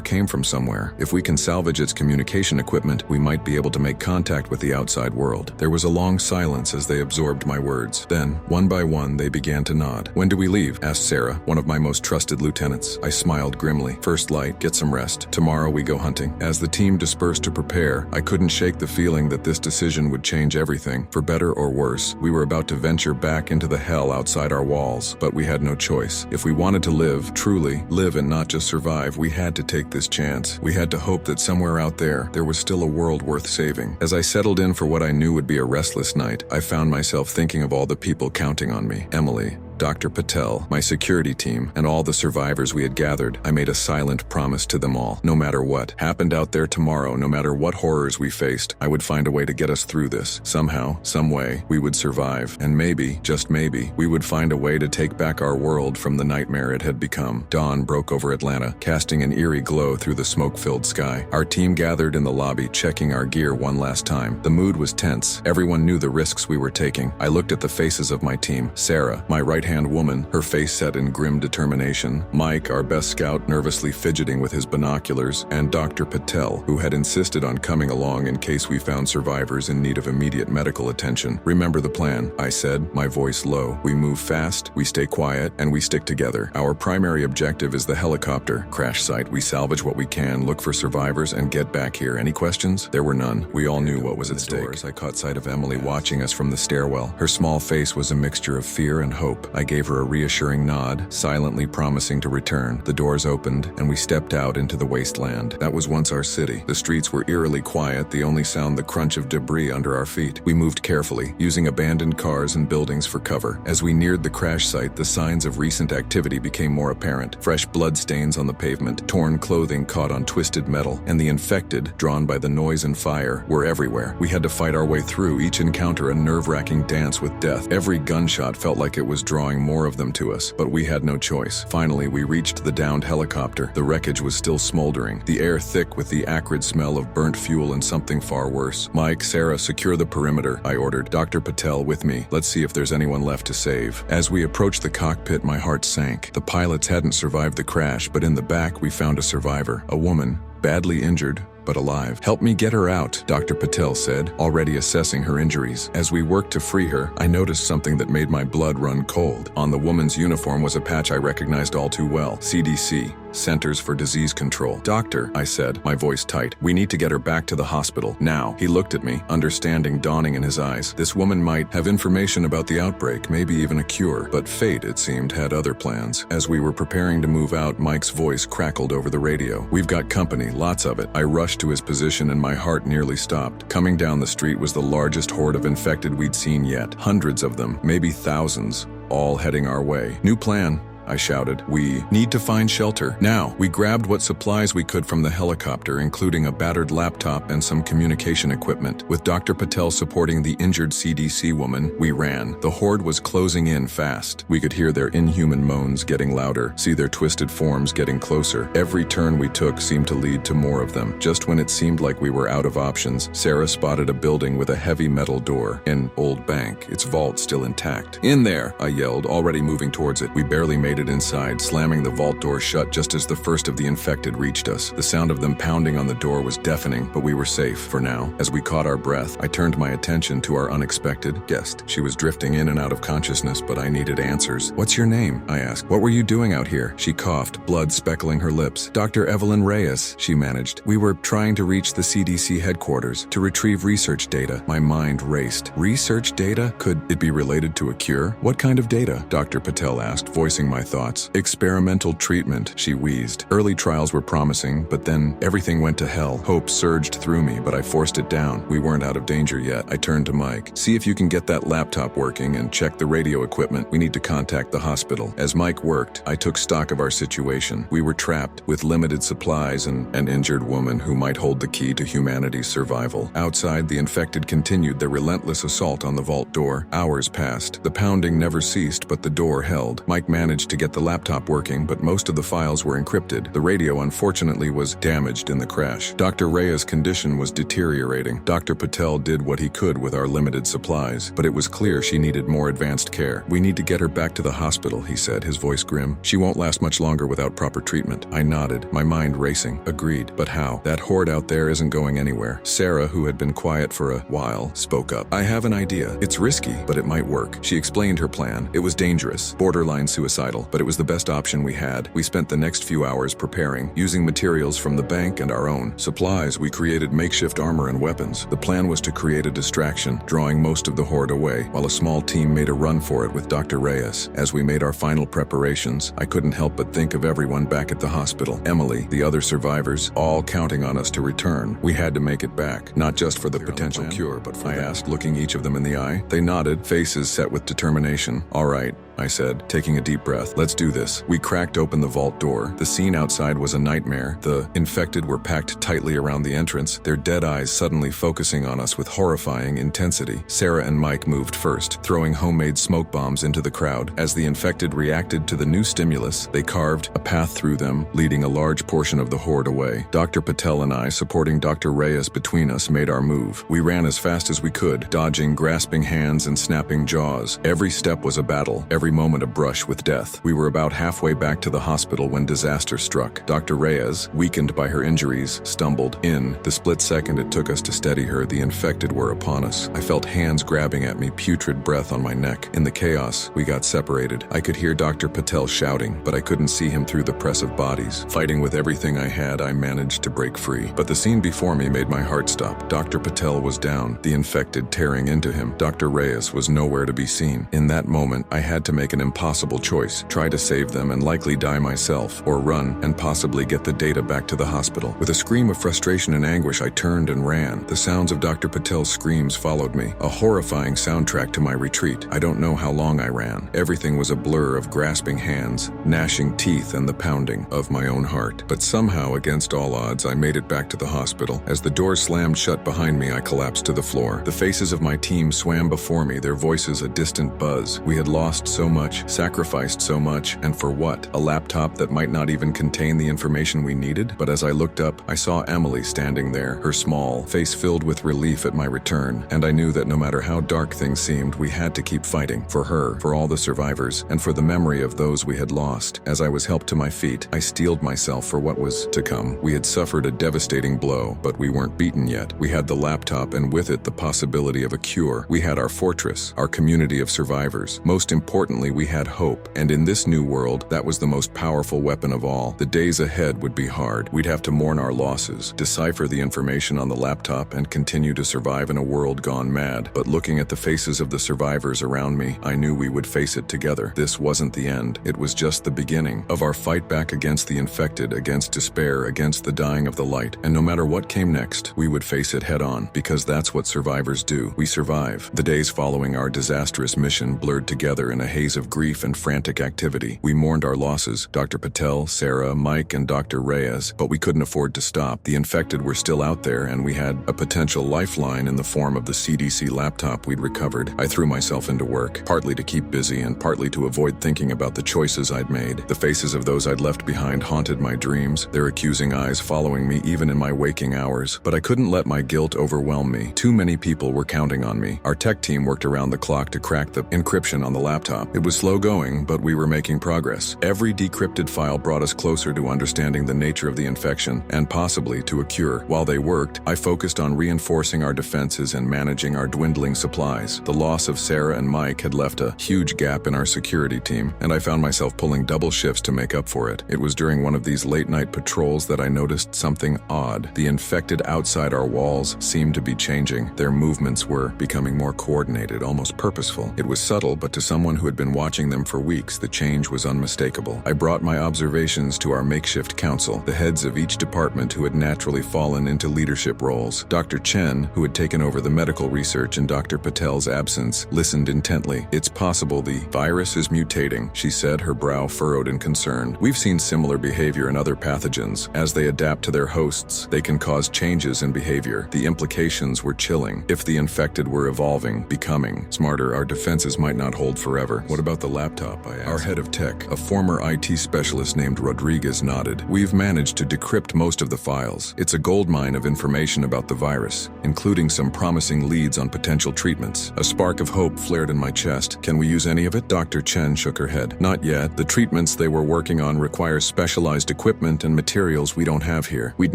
[SPEAKER 1] came from somewhere. If we can salvage its communication equipment, we might be able to make contact with the outside world. There was a long silence as they absorbed my words. Then, one by one, they began to nod. When do we leave? Asked Sarah, one of my most trusted lieutenants. I smiled grimly. First light, get some rest. Tomorrow we go hunting. As the team dispersed to prepare, I couldn't shake the feeling that this decision would change everything. For better or worse, we were about to venture back into the hell outside our walls, but we had no choice. If we wanted to live, truly live and not just survive, we had to take this chance. We had to hope that somewhere out there was still a world worth saving. As I settled in for what I knew would be a restless night, I found myself thinking of all the people counting on me. Emily, Dr. Patel, my security team, and all the survivors we had gathered. I made a silent promise to them all. No matter what happened out there tomorrow, no matter what horrors we faced, I would find a way to get us through this. Somehow, some way, we would survive. And maybe, just maybe, we would find a way to take back our world from the nightmare it had become. Dawn broke over Atlanta, casting an eerie glow through the smoke-filled sky. Our team gathered in the lobby, checking our gear one last time. The mood was tense. Everyone knew the risks we were taking. I looked at the faces of my team. Sarah, my right-hand woman, her face set in grim determination. Mike, our best scout, nervously fidgeting with his binoculars. And Dr. Patel, who had insisted on coming along in case we found survivors in need of immediate medical attention. Remember the plan, I said, my voice low. We move fast, we stay quiet, and we stick together. Our primary objective is the helicopter crash site. We salvage what we can, look for survivors, and get back here. Any questions? There were none. We all knew what was at stake. I caught sight of Emily watching us from the stairwell. Her small face was a mixture of fear and hope. I gave her a reassuring nod, silently promising to return. The doors opened, and we stepped out into the wasteland. That was once our city. The streets were eerily quiet, the only sound the crunch of debris under our feet. We moved carefully, using abandoned cars and buildings for cover. As we neared the crash site, the signs of recent activity became more apparent. Fresh bloodstains on the pavement, torn clothing caught on twisted metal, and the infected, drawn by the noise and fire, were everywhere. We had to fight our way through, each encounter a nerve-wracking dance with death. Every gunshot felt like it was drawing more of them to us, but we had no choice. Finally, we reached the downed helicopter. The wreckage was still smoldering, the air thick with the acrid smell of burnt fuel and something far worse. Mike, Sarah, secure the perimeter, I ordered. Dr. Patel with me. Let's see if there's anyone left to save. As we approached the cockpit, my heart sank. The pilots hadn't survived the crash, but in the back we found a survivor, a woman, badly injured, but alive. Help me get her out, Dr. Patel said, already assessing her injuries. As we worked to free her, I noticed something that made my blood run cold. On the woman's uniform was a patch I recognized all too well. CDC, Centers for Disease Control. Doctor, I said, my voice tight, we need to get her back to the hospital, now. He looked at me, understanding dawning in his eyes. This woman might have information about the outbreak, maybe even a cure, but fate, it seemed, had other plans. As we were preparing to move out, Mike's voice crackled over the radio. We've got company, lots of it. I rushed rushed to his position and my heart nearly stopped. Coming down the street was the largest horde of infected we'd seen yet. Hundreds of them, maybe thousands, all heading our way. "New plan," I shouted. "We need to find shelter. Now." We grabbed what supplies we could from the helicopter, including a battered laptop and some communication equipment. With Dr. Patel supporting the injured CDC woman, we ran. The horde was closing in fast. We could hear their inhuman moans getting louder, see their twisted forms getting closer. Every turn we took seemed to lead to more of them. Just when it seemed like we were out of options, Sarah spotted a building with a heavy metal door. An old bank, its vault still intact. "In there!" I yelled, already moving towards it. We barely made it inside, slamming the vault door shut just as the first of the infected reached us. The sound of them pounding on the door was deafening, but we were safe for now. As we caught our breath, I turned my attention to our unexpected guest. She was drifting in and out of consciousness, but I needed answers. "What's your name?" I asked. "What were you doing out here?" She coughed, blood speckling her lips. "Dr. Evelyn Reyes," she managed. "We were trying to reach the CDC headquarters to retrieve research data." My mind raced. Research data? Could it be related to a cure? "What kind of data?" Dr. Patel asked, voicing my thoughts. "Experimental treatment," she wheezed. "Early trials were promising, but then everything went to hell." Hope surged through me, but I forced it down. We weren't out of danger yet. I turned to Mike. "See if you can get that laptop working and check the radio equipment. We need to contact the hospital." As Mike worked, I took stock of our situation. We were trapped with limited supplies and an injured woman who might hold the key to humanity's survival. Outside, the infected continued their relentless assault on the vault door. Hours passed. The pounding never ceased, but the door held. Mike managed to get the laptop working, but most of the files were encrypted. The radio, unfortunately, was damaged in the crash. Dr. Reyes' condition was deteriorating. Dr. Patel did what he could with our limited supplies, but it was clear she needed more advanced care. "We need to get her back to the hospital," he said, his voice grim. "She won't last much longer without proper treatment." I nodded, my mind racing. "Agreed, but how? That horde out there isn't going anywhere." Sarah, who had been quiet for a while, spoke up. "I have an idea. It's risky, but it might work." She explained her plan. It was dangerous, borderline suicidal, but it was the best option we had. We spent the next few hours preparing, using materials from the bank and our own supplies. We created makeshift armor and weapons. The plan was to create a distraction, drawing most of the horde away, while a small team made a run for it with Dr. Reyes. As we made our final preparations, I couldn't help but think of everyone back at the hospital. Emily, the other survivors, all counting on us to return. We had to make it back, not just for the potential cure, but for I asked, looking each of them in the eye. They nodded, faces set with determination. "All right," I said, taking a deep breath. "Let's do this." We cracked open the vault door. The scene outside was a nightmare. The infected were packed tightly around the entrance, their dead eyes suddenly focusing on us with horrifying intensity. Sarah and Mike moved first, throwing homemade smoke bombs into the crowd. As the infected reacted to the new stimulus, they carved a path through them, leading a large portion of the horde away. Dr. Patel and I, supporting Dr. Reyes between us, made our move. We ran as fast as we could, dodging grasping hands and snapping jaws. Every step was a battle, every moment a brush with death. We were about halfway back to the hospital when disaster struck. Dr. Reyes, weakened by her injuries, stumbled. In the split second it took us to steady her, the infected were upon us. I felt hands grabbing at me, putrid breath on my neck. In the chaos, we got separated. I could hear Dr. Patel shouting, but I couldn't see him through the press of bodies. Fighting with everything I had, I managed to break free. But the scene before me made my heart stop. Dr. Patel was down, the infected tearing into him. Dr. Reyes was nowhere to be seen. In that moment, I had to make an impossible choice. Try to save them and likely die myself, or run and possibly get the data back to the hospital. With a scream of frustration and anguish, I turned and ran. The sounds of Dr. Patel's screams followed me, a horrifying soundtrack to my retreat. I don't know how long I ran. Everything was a blur of grasping hands, gnashing teeth, and the pounding of my own heart. But somehow, against all odds, I made it back to the hospital. As the door slammed shut behind me, I collapsed to the floor. The faces of my team swam before me, their voices a distant buzz. We had lost so much, sacrificed so much, and for what? A laptop that might not even contain the information we needed? But as I looked up, I saw Emily standing there, her small face filled with relief at my return, and I knew that no matter how dark things seemed, we had to keep fighting. For her, for all the survivors, and for the memory of those we had lost. As I was helped to my feet, I steeled myself for what was to come. We had suffered a devastating blow, but we weren't beaten yet. We had the laptop, and with it the possibility of a cure. We had our fortress, our community of survivors. Most importantly, we had hope, and in this new world, that was the most powerful weapon of all. The days ahead would be hard. We'd have to mourn our losses, decipher the information on the laptop, and continue to survive in a world gone mad. But looking at the faces of the survivors around me, I knew we would face it together. This wasn't the end. It was just the beginning of our fight back against the infected, against despair, against the dying of the light. And no matter what came next, we would face it head on, because that's what survivors do. We survive. The days following our disastrous mission blurred together in a haze of grief and frantic activity. We mourned our losses, Dr. Patel, Sarah, Mike, and Dr. Reyes, but we couldn't afford to stop. The infected were still out there, and we had a potential lifeline in the form of the CDC laptop we'd recovered. I threw myself into work, partly to keep busy and partly to avoid thinking about the choices I'd made. The faces of those I'd left behind haunted my dreams, their accusing eyes following me even in my waking hours. But I couldn't let my guilt overwhelm me. Too many people were counting on me. Our tech team worked around the clock to crack the encryption on the laptop. It was slow going, but we were making progress. Every decrypted file brought us closer to understanding the nature of the infection and possibly to a cure. While they worked, I focused on reinforcing our defenses and managing our dwindling supplies. The loss of Sarah and Mike had left a huge gap in our security team, and I found myself pulling double shifts to make up for it. It was during one of these late-night patrols that I noticed something odd. The infected outside our walls seemed to be changing. Their movements were becoming more coordinated, almost purposeful. It was subtle, but to someone who had been watching them for weeks, the change was unmistakable. I brought my observations to our makeshift council, the heads of each department who had naturally fallen into leadership roles. Dr. Chen, who had taken over the medical research in Dr. Patel's absence, listened intently. "It's possible the virus is mutating," she said, her brow furrowed in concern. "We've seen similar behavior in other pathogens. As they adapt to their hosts, they can cause changes in behavior. The implications were chilling. If the infected were evolving, becoming smarter, our defenses might not hold forever." "What about the laptop?" I asked. Our head of tech, a former IT specialist named Rodriguez, nodded. "We've managed to decrypt most of the files. It's a goldmine of information about the virus, including some promising leads on potential treatments." A spark of hope flared in my chest. "Can we use any of it?" Dr. Chen shook her head. "Not yet. The treatments they were working on require specialized equipment and materials we don't have here. We'd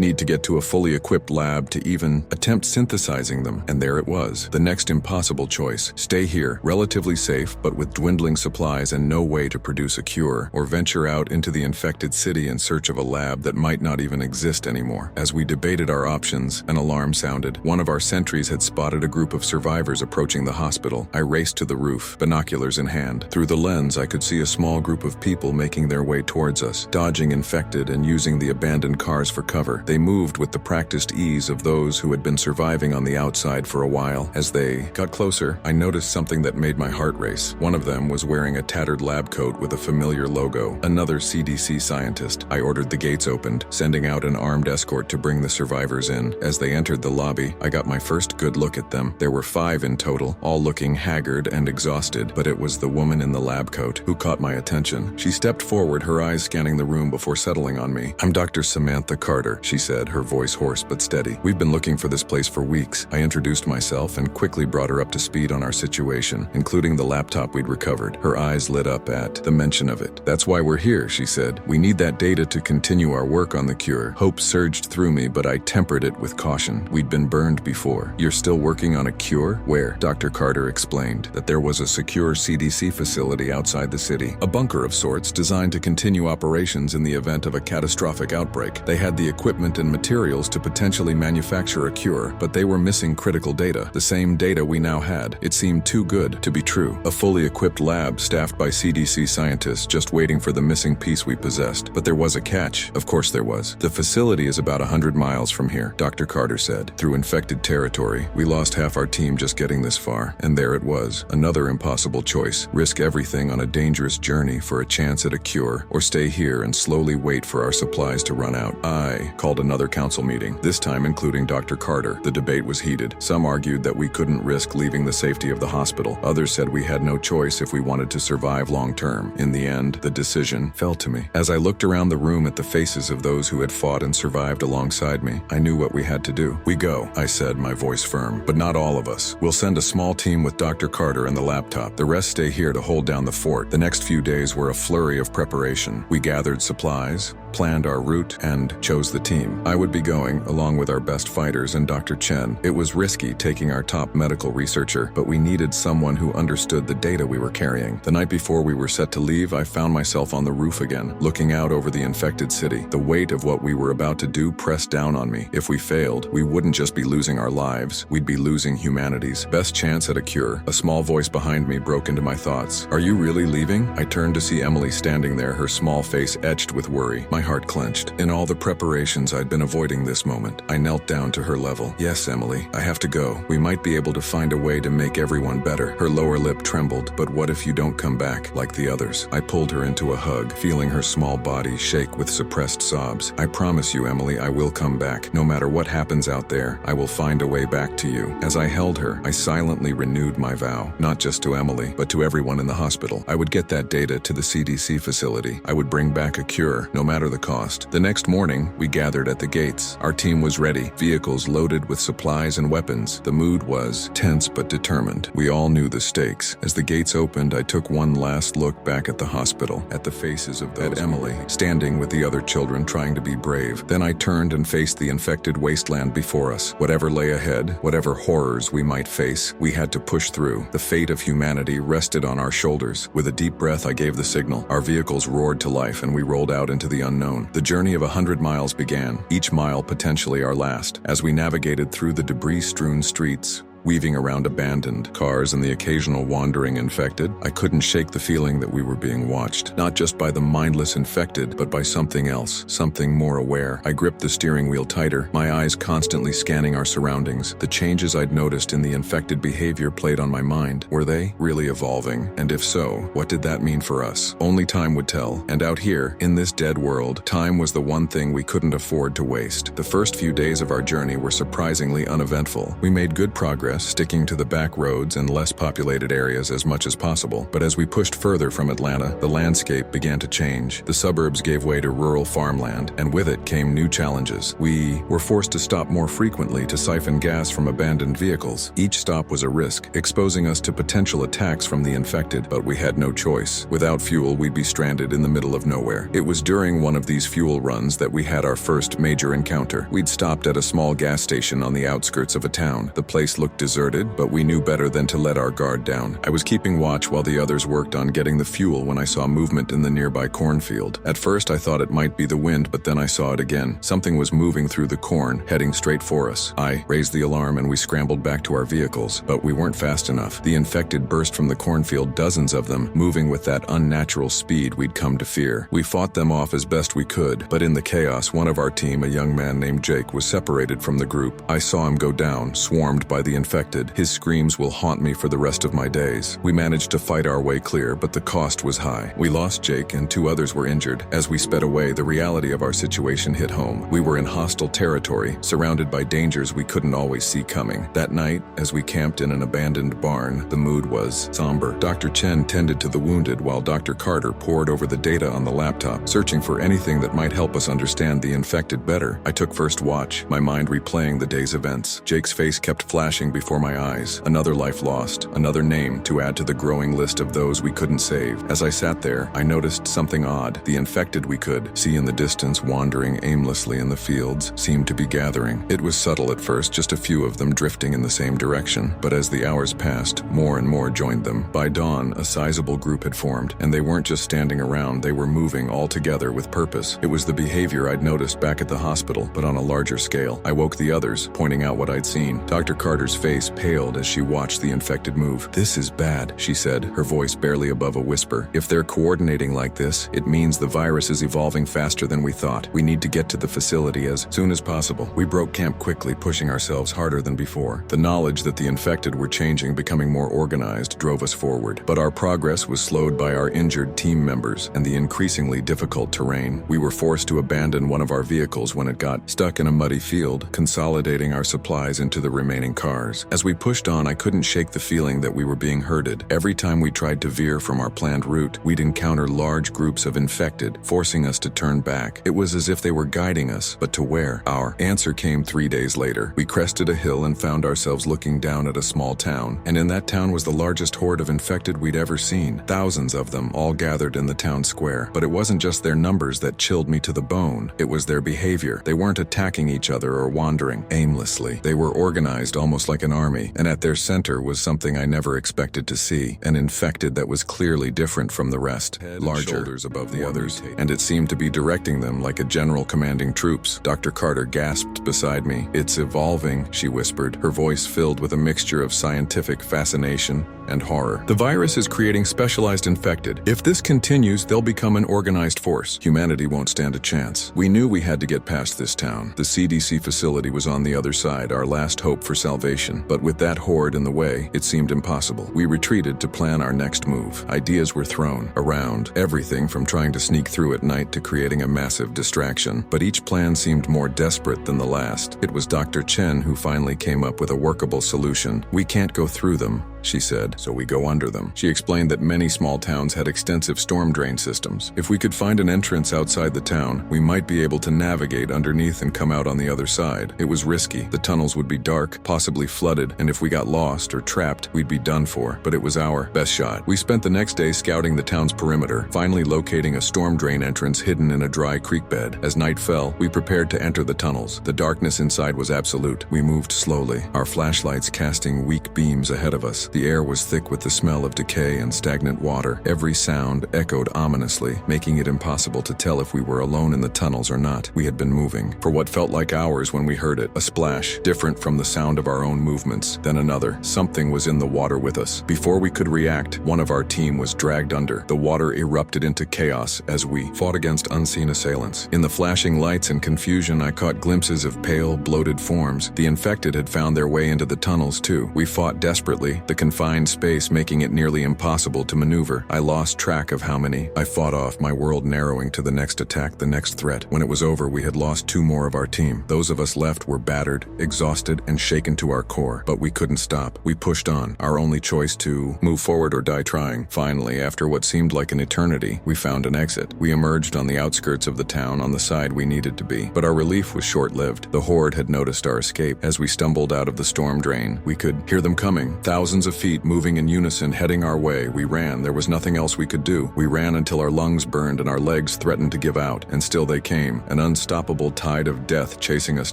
[SPEAKER 1] need to get to a fully equipped lab to even attempt synthesizing them." And there it was, the next impossible choice. Stay here, relatively safe, but with dwindling supplies and no way to produce a cure, or venture out into the infected city in search of a lab that might not even exist anymore. As we debated our options, an alarm sounded. One of our sentries had spotted a group of survivors approaching the hospital. I raced to the roof, binoculars in hand. Through the lens, I could see a small group of people making their way towards us, dodging infected and using the abandoned cars for cover. They moved with the practiced ease of those who had been surviving on the outside for a while. As they got closer, I noticed something that made my heart race. One of them was wearing a tattered lab coat with a familiar logo, another CDC scientist. I ordered the gates opened, sending out an armed escort to bring the survivors in. As they entered the lobby, I got my first good look at them. There were 5 in total, all looking haggard and exhausted, but it was the woman in the lab coat who caught my attention. She stepped forward, her eyes scanning the room before settling on me. "I'm Dr. Samantha Carter," she said, her voice hoarse but steady. "We've been looking for this place for weeks." I introduced myself and quickly brought her up to speed on our situation, including the laptop we'd recovered. Her eyes lit up at the mention of it. "That's why we're here," she said. "We need that data to continue our work on the cure." Hope surged through me, but I tempered it with caution. We'd been burned before. "You're still working on a cure?" "Where?" Dr. Carter explained that there was a secure CDC facility outside the city, a bunker of sorts designed to continue operations in the event of a catastrophic outbreak. They had the equipment and materials to potentially manufacture a cure, but they were missing critical data, the same data we now had. It seemed too good to be true. A fully equipped lab staffed by CDC scientists just waiting for the missing piece we possessed. But there was a catch. Of course there was. "The facility is about 100 miles from here," Dr. Carter said. "Through infected territory, we lost half our team just getting this far." And there it was, another impossible choice. Risk everything on a dangerous journey for a chance at a cure, or stay here and slowly wait for our supplies to run out. I called another council meeting, this time including Dr. Carter. The debate was heated. Some argued that we couldn't risk leaving the safety of the hospital. Others said we had no choice if we wanted to survive long term. In the end, the decision fell to me. As I looked around the room at the faces of those who had fought and survived alongside me, I knew what we had to do. "We go," I said, my voice firm. "But not all of us. We'll send a small team with Dr. Carter and the laptop. The rest stay here to hold down the fort." The next few days were a flurry of preparation. We gathered supplies, planned our route, and chose the team. I would be going, along with our best fighters and Dr. Chen. It was risky taking our top medical researcher, but we needed someone who understood the data we were carrying. The night before we were set to leave, I found myself on the roof again, looking out over the infected city. The weight of what we were about to do pressed down on me. If we failed, we wouldn't just be losing our lives, we'd be losing humanity's best chance at a cure. A small voice behind me broke into my thoughts. "Are you really leaving?" I turned to see Emily standing there, her small face etched with worry. My heart clenched. In all the preparations, I'd been avoiding this moment. I knelt down to her level. "Yes, Emily, I have to go. We might be able to find a way to make everyone better." Her lower lip trembled. "But what if you don't come back like the others?" I pulled her into a hug, feeling her small body shake with suppressed sobs. "I promise you, Emily, I will come back. No matter what happens out there, I will find a way back to you." As I held her, I silently renewed my vow, not just to Emily, but to everyone in the hospital. I would get that data to the CDC facility. I would bring back a cure, no matter the cost. The next morning, we gathered at the gates. Our team was ready, vehicles loaded with supplies and weapons. The mood was tense but determined. We all knew the stakes. As the gates opened, I took one last look back at the hospital, at the faces of those, at Emily, standing with the other children trying to be brave. Then I turned and faced the infected wasteland before us. Whatever lay ahead, whatever horrors we might face, we had to push through. The fate of humanity rested on our shoulders. With a deep breath, I gave the signal. Our vehicles roared to life and we rolled out into the unknown. The journey of 100 miles began, each mile potentially our last. As we navigated through the debris-strewn streets, weaving around abandoned cars and the occasional wandering infected, I couldn't shake the feeling that we were being watched. Not just by the mindless infected, but by something else, something more aware. I gripped the steering wheel tighter, my eyes constantly scanning our surroundings. The changes I'd noticed in the infected behavior played on my mind. Were they really evolving? And if so, what did that mean for us? Only time would tell. And out here, in this dead world, time was the one thing we couldn't afford to waste. The first few days of our journey were surprisingly uneventful. We made good progress, sticking to the back roads and less populated areas as much as possible. But as we pushed further from Atlanta, the landscape began to change. The suburbs gave way to rural farmland, and with it came new challenges. We were forced to stop more frequently to siphon gas from abandoned vehicles. Each stop was a risk, exposing us to potential attacks from the infected, but we had no choice. Without fuel, we'd be stranded in the middle of nowhere. It was during one of these fuel runs that we had our first major encounter. We'd stopped at a small gas station on the outskirts of a town. The place looked deserted, but we knew better than to let our guard down. I was keeping watch while the others worked on getting the fuel when I saw movement in the nearby cornfield. At first I thought it might be the wind, but then I saw it again. Something was moving through the corn, heading straight for us. I raised the alarm and we scrambled back to our vehicles, but we weren't fast enough. The infected burst from the cornfield, dozens of them, moving with that unnatural speed we'd come to fear. We fought them off as best we could, but in the chaos, one of our team, a young man named Jake, was separated from the group. I saw him go down, swarmed by the infected. His screams will haunt me for the rest of my days. We managed to fight our way clear, but the cost was high. We lost Jake and 2 others were injured. As we sped away, the reality of our situation hit home. We were in hostile territory, surrounded by dangers we couldn't always see coming. That night, as we camped in an abandoned barn, the mood was somber. Dr. Chen tended to the wounded while Dr. Carter pored over the data on the laptop, searching for anything that might help us understand the infected better. I took first watch, my mind replaying the day's events. Jake's face kept flashing before my eyes. Another life lost, another name to add to the growing list of those we couldn't save. As I sat there, I noticed something odd. The infected we could see in the distance wandering aimlessly in the fields seemed to be gathering. It was subtle at first, just a few of them drifting in the same direction. But as the hours passed, more and more joined them. By dawn, a sizable group had formed, and they weren't just standing around, they were moving all together with purpose. It was the behavior I'd noticed back at the hospital, but on a larger scale. I woke the others, pointing out what I'd seen. Dr. Carter's face paled as she watched the infected move. "This is bad," she said, her voice barely above a whisper. "If they're coordinating like this, it means the virus is evolving faster than we thought. We need to get to the facility as soon as possible." We broke camp quickly, pushing ourselves harder than before. The knowledge that the infected were changing, becoming more organized, drove us forward. But our progress was slowed by our injured team members and the increasingly difficult terrain. We were forced to abandon one of our vehicles when it got stuck in a muddy field, consolidating our supplies into the remaining cars. ours. As we pushed on, I couldn't shake the feeling that we were being herded. Every time we tried to veer from our planned route, we'd encounter large groups of infected, forcing us to turn back. It was as if they were guiding us, but to where? Our answer came 3 days later. We crested a hill and found ourselves looking down at a small town, and in that town was the largest horde of infected we'd ever seen. Thousands of them, all gathered in the town square. But it wasn't just their numbers that chilled me to the bone. It was their behavior. They weren't attacking each other or wandering aimlessly. They were organized almost like an army, and at their center was something I never expected to see, an infected that was clearly different from the rest, larger, shoulders above the others, and it seemed to be directing them like a general commanding troops. Dr. Carter gasped beside me. "It's evolving," she whispered, her voice filled with a mixture of scientific fascination and horror. "The virus is creating specialized infected. If this continues, they'll become an organized force. Humanity won't stand a chance." We knew we had to get past this town. The CDC facility was on the other side, our last hope for salvation. But with that horde in the way, it seemed impossible. We retreated to plan our next move. Ideas were thrown around, everything from trying to sneak through at night to creating a massive distraction. But each plan seemed more desperate than the last. It was Dr. Chen who finally came up with a workable solution. "We can't go through them," she said, "so we go under them." She explained that many small towns had extensive storm drain systems. If we could find an entrance outside the town, we might be able to navigate underneath and come out on the other side. It was risky. The tunnels would be dark, possibly flooded, and if we got lost or trapped, we'd be done for. But it was our best shot. We spent the next day scouting the town's perimeter, finally locating a storm drain entrance hidden in a dry creek bed. As night fell, we prepared to enter the tunnels. The darkness inside was absolute. We moved slowly, our flashlights casting weak beams ahead of us. The air was thick with the smell of decay and stagnant water. Every sound echoed ominously, making it impossible to tell if we were alone in the tunnels or not. We had been moving for what felt like hours when we heard it. A splash, different from the sound of our own movements. Then another. Something was in the water with us. Before we could react, one of our team was dragged under. The water erupted into chaos as we fought against unseen assailants. In the flashing lights and confusion, I caught glimpses of pale, bloated forms. The infected had found their way into the tunnels too. We fought desperately, the confined space making it nearly impossible to maneuver. I lost track of how many. I fought off, my world narrowing to the next attack, the next threat. When it was over, we had lost 2 more of our team. Those of us left were battered, exhausted, and shaken to our core. But we couldn't stop. We pushed on, our only choice to move forward or die trying. Finally, after what seemed like an eternity, we found an exit. We emerged on the outskirts of the town, on the side we needed to be. But our relief was short-lived. The horde had noticed our escape. As we stumbled out of the storm drain, we could hear them coming, thousands of feet moving in unison, heading our way. We ran. There was nothing else we could do. We ran until our lungs burned and our legs threatened to give out. And still they came, an unstoppable tide of death chasing us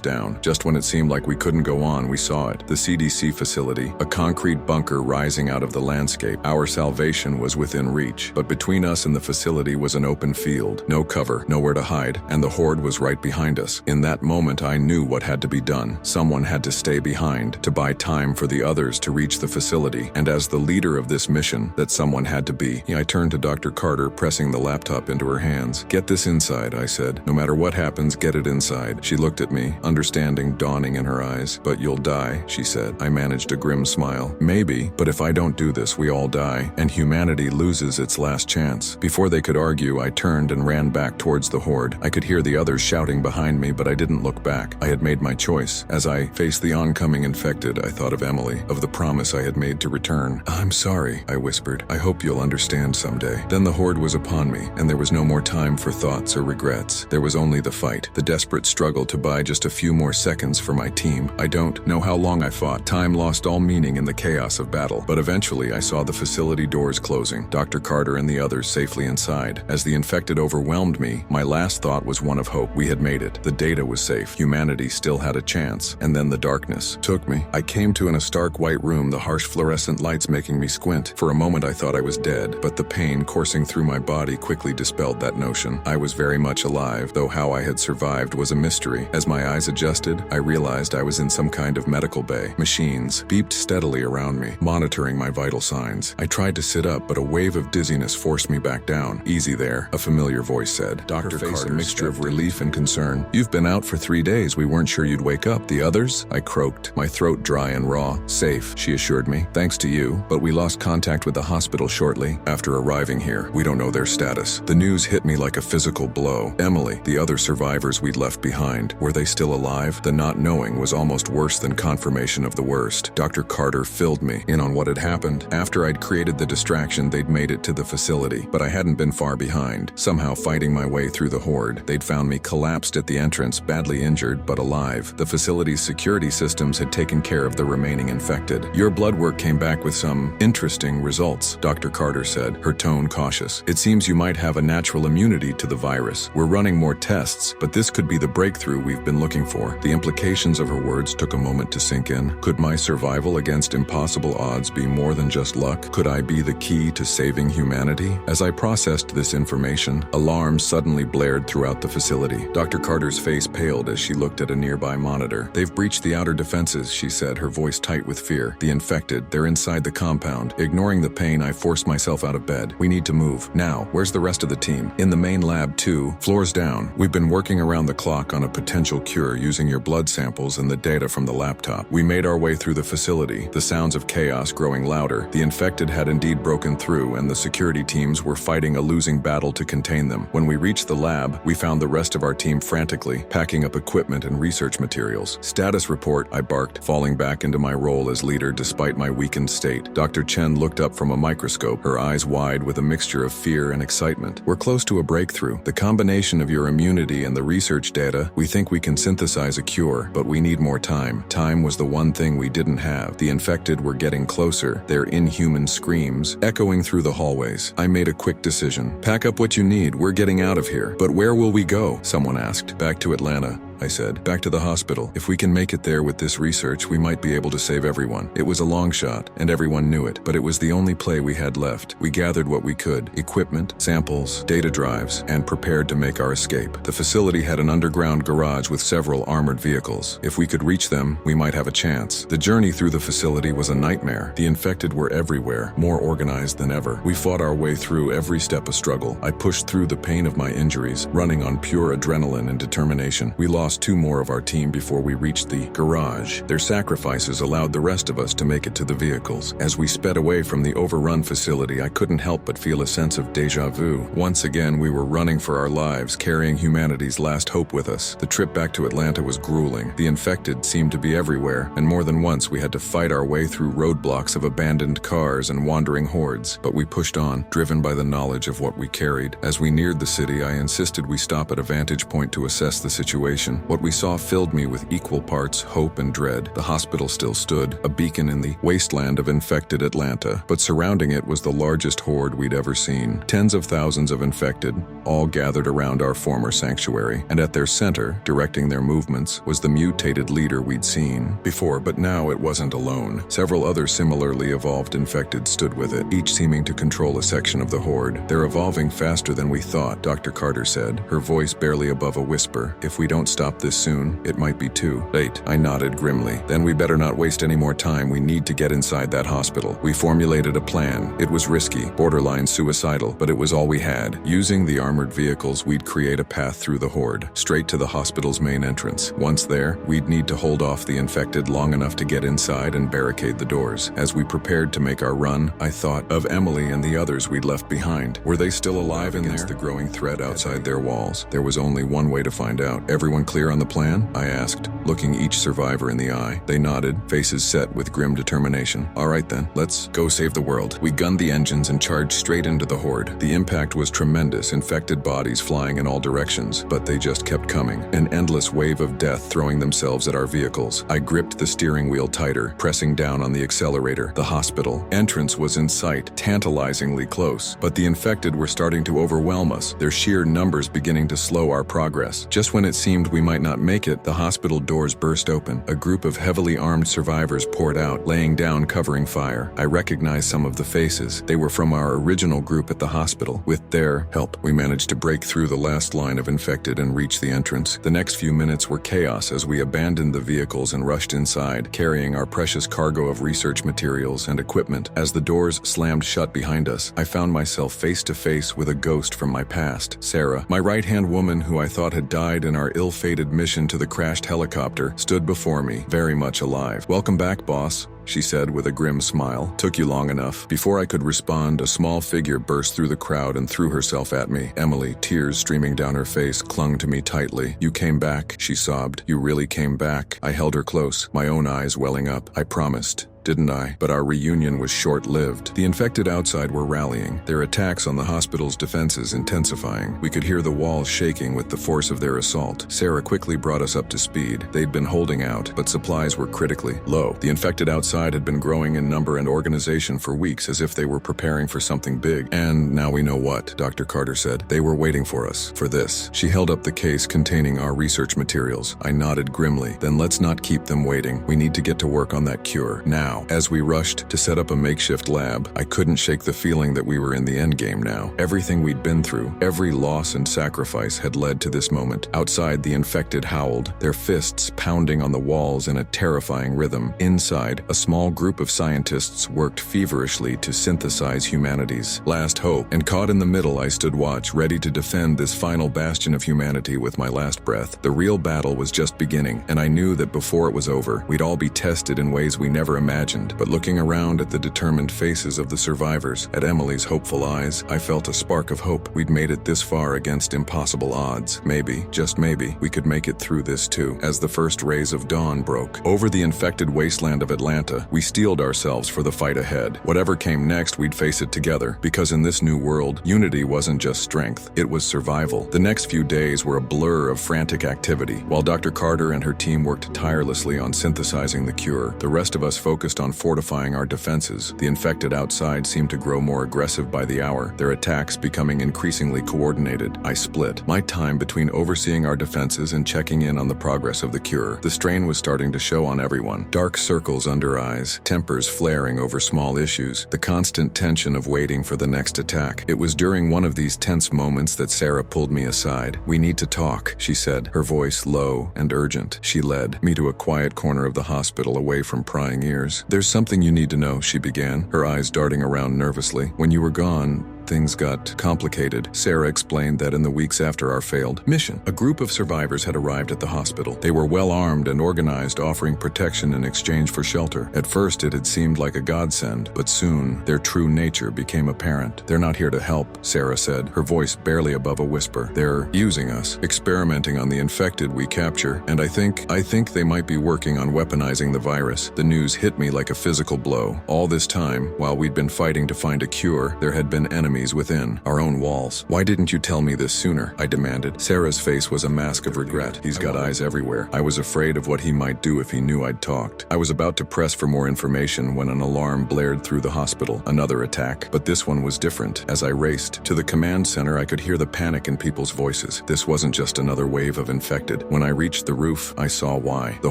[SPEAKER 1] down. Just when it seemed like we couldn't go on, we saw it. The CDC facility, a concrete bunker rising out of the landscape. Our salvation was within reach. But between us and the facility was an open field. No cover, nowhere to hide, and the horde was right behind us. In that moment, I knew what had to be done. Someone had to stay behind, to buy time for the others to reach the facility. And as the leader of this mission, that someone had to be. I turned to Dr. Carter, pressing the laptop into her hands. "Get this inside," I said. "No matter what happens, get it inside." She looked at me, understanding dawning in her eyes. "But you'll die," she said. I managed a grim smile. "Maybe, but if I don't do this, we all die, and humanity loses its last chance." Before they could argue, I turned and ran back towards the horde. I could hear the others shouting behind me, but I didn't look back. I had made my choice. As I faced the oncoming infected, I thought of Emily, of the promise I had made to return. "I'm sorry," I whispered. "I hope you'll understand someday." Then the horde was upon me, and there was no more time for thoughts or regrets. There was only the fight, the desperate struggle to buy just a few more seconds for my team. I don't know how long I fought. Time lost all meaning in the chaos of battle. But eventually I saw the facility doors closing, Dr. Carter and the others safely inside. As the infected overwhelmed me, my last thought was one of hope. We had made it. The data was safe. Humanity still had a chance. And then the darkness took me. I came to in a stark white room, the harsh fluorescent lights making me squint. For a moment I thought I was dead, but the pain coursing through my body quickly dispelled that notion. I was very much alive, though how I had survived was a mystery. As my eyes adjusted, I realized I was in some kind of medical bay. Machines beeped steadily around me, monitoring my vital signs. I tried to sit up, but a wave of dizziness forced me back down. "Easy there," a familiar voice said. Dr. Carter, a mixture of relief and concern. "You've been out for 3 days. We weren't sure you'd wake up. The others?" I croaked, my throat dry and raw. "Safe," she assured me. Thanks to you, but we lost contact with the hospital shortly after arriving here. We don't know their status. The news hit me like a physical blow. Emily, the other survivors we'd left behind, were they still alive? The not knowing was almost worse than confirmation of the worst. Dr. Carter filled me in on what had happened. After I'd created the distraction, they'd made it to the facility, but I hadn't been far behind. Somehow fighting my way through the horde, they'd found me collapsed at the entrance, badly injured but alive. The facility's security systems had taken care of the remaining infected. Your blood work came back with some interesting results, Dr. Carter said, her tone cautious. It seems you might have a natural immunity to the virus. We're running more tests, but this could be the breakthrough we've been looking for. The implications of her words took a moment to sink in. Could my survival against impossible odds be more than just luck? Could I be the key to saving humanity? As I processed this information, alarms suddenly blared throughout the facility. Dr. Carter's face paled as she looked at a nearby monitor. They've breached the outer defenses, she said, her voice tight with fear. The infected, they're inside the compound. Ignoring the pain, I forced myself out of bed. We need to move. Now, where's the rest of the team? In the main lab, 2 floors down. We've been working around the clock on a potential cure using your blood samples and the data from the laptop. We made our way through the facility, the sounds of chaos growing louder. The infected had indeed broken through, and the security teams were fighting a losing battle to contain them. When we reached the lab, we found the rest of our team frantically packing up equipment and research materials. Status report, I barked, falling back into my role as leader despite my weakened state. Dr. Chen looked up from a microscope, her eyes wide with a mixture of fear and excitement. We're close to a breakthrough. The combination of your immunity and the research data, we think we can synthesize a cure, but we need more time. Time was the one thing we didn't have. The infected were getting closer, their inhuman screams echoing through the hallways. I made a quick decision. Pack up what you need, we're getting out of here. But where will we go? Someone asked. Back to Atlanta, I said. Back to the hospital. If we can make it there with this research, we might be able to save everyone. It was a long shot, and everyone knew it, but it was the only play we had left. We gathered what we could: equipment, samples, data drives, and prepared to make our escape. The facility had an underground garage with several armored vehicles. If we could reach them, we might have a chance. The journey through the facility was a nightmare. The infected were everywhere, more organized than ever. We fought our way through every step a struggle. I pushed through the pain of my injuries, running on pure adrenaline and determination. We lost 2 more of our team before we reached the garage. Their sacrifices allowed the rest of us to make it to the vehicles. As we sped away from the overrun facility, I couldn't help but feel a sense of déjà vu. Once again, we were running for our lives, carrying humanity's last hope with us. The trip back to Atlanta was grueling. The infected seemed to be everywhere, and more than once we had to fight our way through roadblocks of abandoned cars and wandering hordes. But we pushed on, driven by the knowledge of what we carried. As we neared the city, I insisted we stop at a vantage point to assess the situation. What we saw filled me with equal parts hope and dread. The hospital still stood, a beacon in the wasteland of infected Atlanta, but surrounding it was the largest horde we'd ever seen. Tens of thousands of infected, all gathered around our former sanctuary, and at their center, directing their movements, was the mutated leader we'd seen before, but now it wasn't alone. Several other similarly evolved infected stood with it, each seeming to control a section of the horde. They're evolving faster than we thought, Dr. Carter said, her voice barely above a whisper. If we don't stop this soon, it might be too late. I nodded grimly. Then we better not waste any more time. We need to get inside that hospital. We formulated a plan. It was risky, borderline suicidal, but it was all we had. Using the armored vehicles, we'd create a path through the horde, straight to the hospital's main entrance. Once there, we'd need to hold off the infected long enough to get inside and barricade the doors. As we prepared to make our run, I thought of Emily and the others we'd left behind. Were they still alive in there? The growing threat outside their walls. There was only one way to find out. Everyone clear on the plan? I asked, looking each survivor in the eye. They nodded, faces set with grim determination. All right then, let's go save the world. We gunned the engines and charged straight into the horde. The impact was tremendous, infected bodies flying in all directions, but they just kept coming. An endless wave of death throwing themselves at our vehicles. I gripped the steering wheel tighter, pressing down on the accelerator. The hospital entrance was in sight, tantalizingly close, but the infected were starting to overwhelm us, their sheer numbers beginning to slow our progress. Just when it seemed we might not make it, the hospital doors burst open. A group of heavily armed survivors poured out, laying down covering fire. I recognized some of the faces. They were from our original group at the hospital. With their help, we managed to break through the last line of infected and reach the entrance. The next few minutes were chaos as we abandoned the vehicles and rushed inside, carrying our precious cargo of research materials and equipment. As the doors slammed shut behind us, I found myself face to face with a ghost from my past, Sarah. My right-hand woman, who I thought had died in our ill-fated mission to the crashed helicopter, stood before me, very much alive. "Welcome back, boss," she said with a grim smile. Took you long enough. Before I could respond, a small figure burst through the crowd and threw herself at me. Emily, tears streaming down her face, clung to me tightly. You came back, she sobbed. You really came back. I held her close, my own eyes welling up. I promised. Didn't I? But our reunion was short-lived. The infected outside were rallying, their attacks on the hospital's defenses intensifying. We could hear the walls shaking with the force of their assault. Sarah quickly brought us up to speed. They'd been holding out, but supplies were critically low. The infected outside had been growing in number and organization for weeks, as if they were preparing for something big. And now we know what, Dr. Carter said. They were waiting for us, for this. She held up the case containing our research materials. I nodded grimly. Then let's not keep them waiting. We need to get to work on that cure, now. As we rushed to set up a makeshift lab, I couldn't shake the feeling that we were in the endgame now. Everything we'd been through, every loss and sacrifice had led to this moment. Outside, the infected howled, their fists pounding on the walls in a terrifying rhythm. Inside, a small group of scientists worked feverishly to synthesize humanity's last hope. And caught in the middle, I stood watch, ready to defend this final bastion of humanity with my last breath. The real battle was just beginning, and I knew that before it was over, we'd all be tested in ways we never imagined. But looking around at the determined faces of the survivors, at Emily's hopeful eyes, I felt a spark of hope. We'd made it this far against impossible odds. Maybe, just maybe, we could make it through this too. As the first rays of dawn broke over the infected wasteland of Atlanta, we steeled ourselves for the fight ahead. Whatever came next, we'd face it together, because in this new world, unity wasn't just strength, it was survival. The next few days were a blur of frantic activity. While Dr. Carter and her team worked tirelessly on synthesizing the cure, the rest of us focused on fortifying our defenses. The infected outside seemed to grow more aggressive by the hour, their attacks becoming increasingly coordinated. I split my time between overseeing our defenses and checking in on the progress of the cure. The strain was starting to show on everyone. Dark circles under eyes, tempers flaring over small issues, the constant tension of waiting for the next attack. It was during one of these tense moments that Sarah pulled me aside. We need to talk, she said, her voice low and urgent. She led me to a quiet corner of the hospital away from prying ears. There's something you need to know, she began, her eyes darting around nervously. When you were gone, things got complicated. Sarah explained that in the weeks after our failed mission, a group of survivors had arrived at the hospital. They were well armed and organized, offering protection in exchange for shelter. At first, it had seemed like a godsend, but soon, their true nature became apparent. They're not here to help, Sarah said, her voice barely above a whisper. They're using us, experimenting on the infected we capture, and I think they might be working on weaponizing the virus. The news hit me like a physical blow. All this time, while we'd been fighting to find a cure, there had been enemies within our own walls. Why didn't you tell me this sooner? I demanded. Sarah's face was a mask of regret. He's got eyes everywhere. I was afraid of what he might do if he knew I'd talked. I was about to press for more information when an alarm blared through the hospital. Another attack. But this one was different. As I raced to the command center, I could hear the panic in people's voices. This wasn't just another wave of infected. When I reached the roof, I saw why. The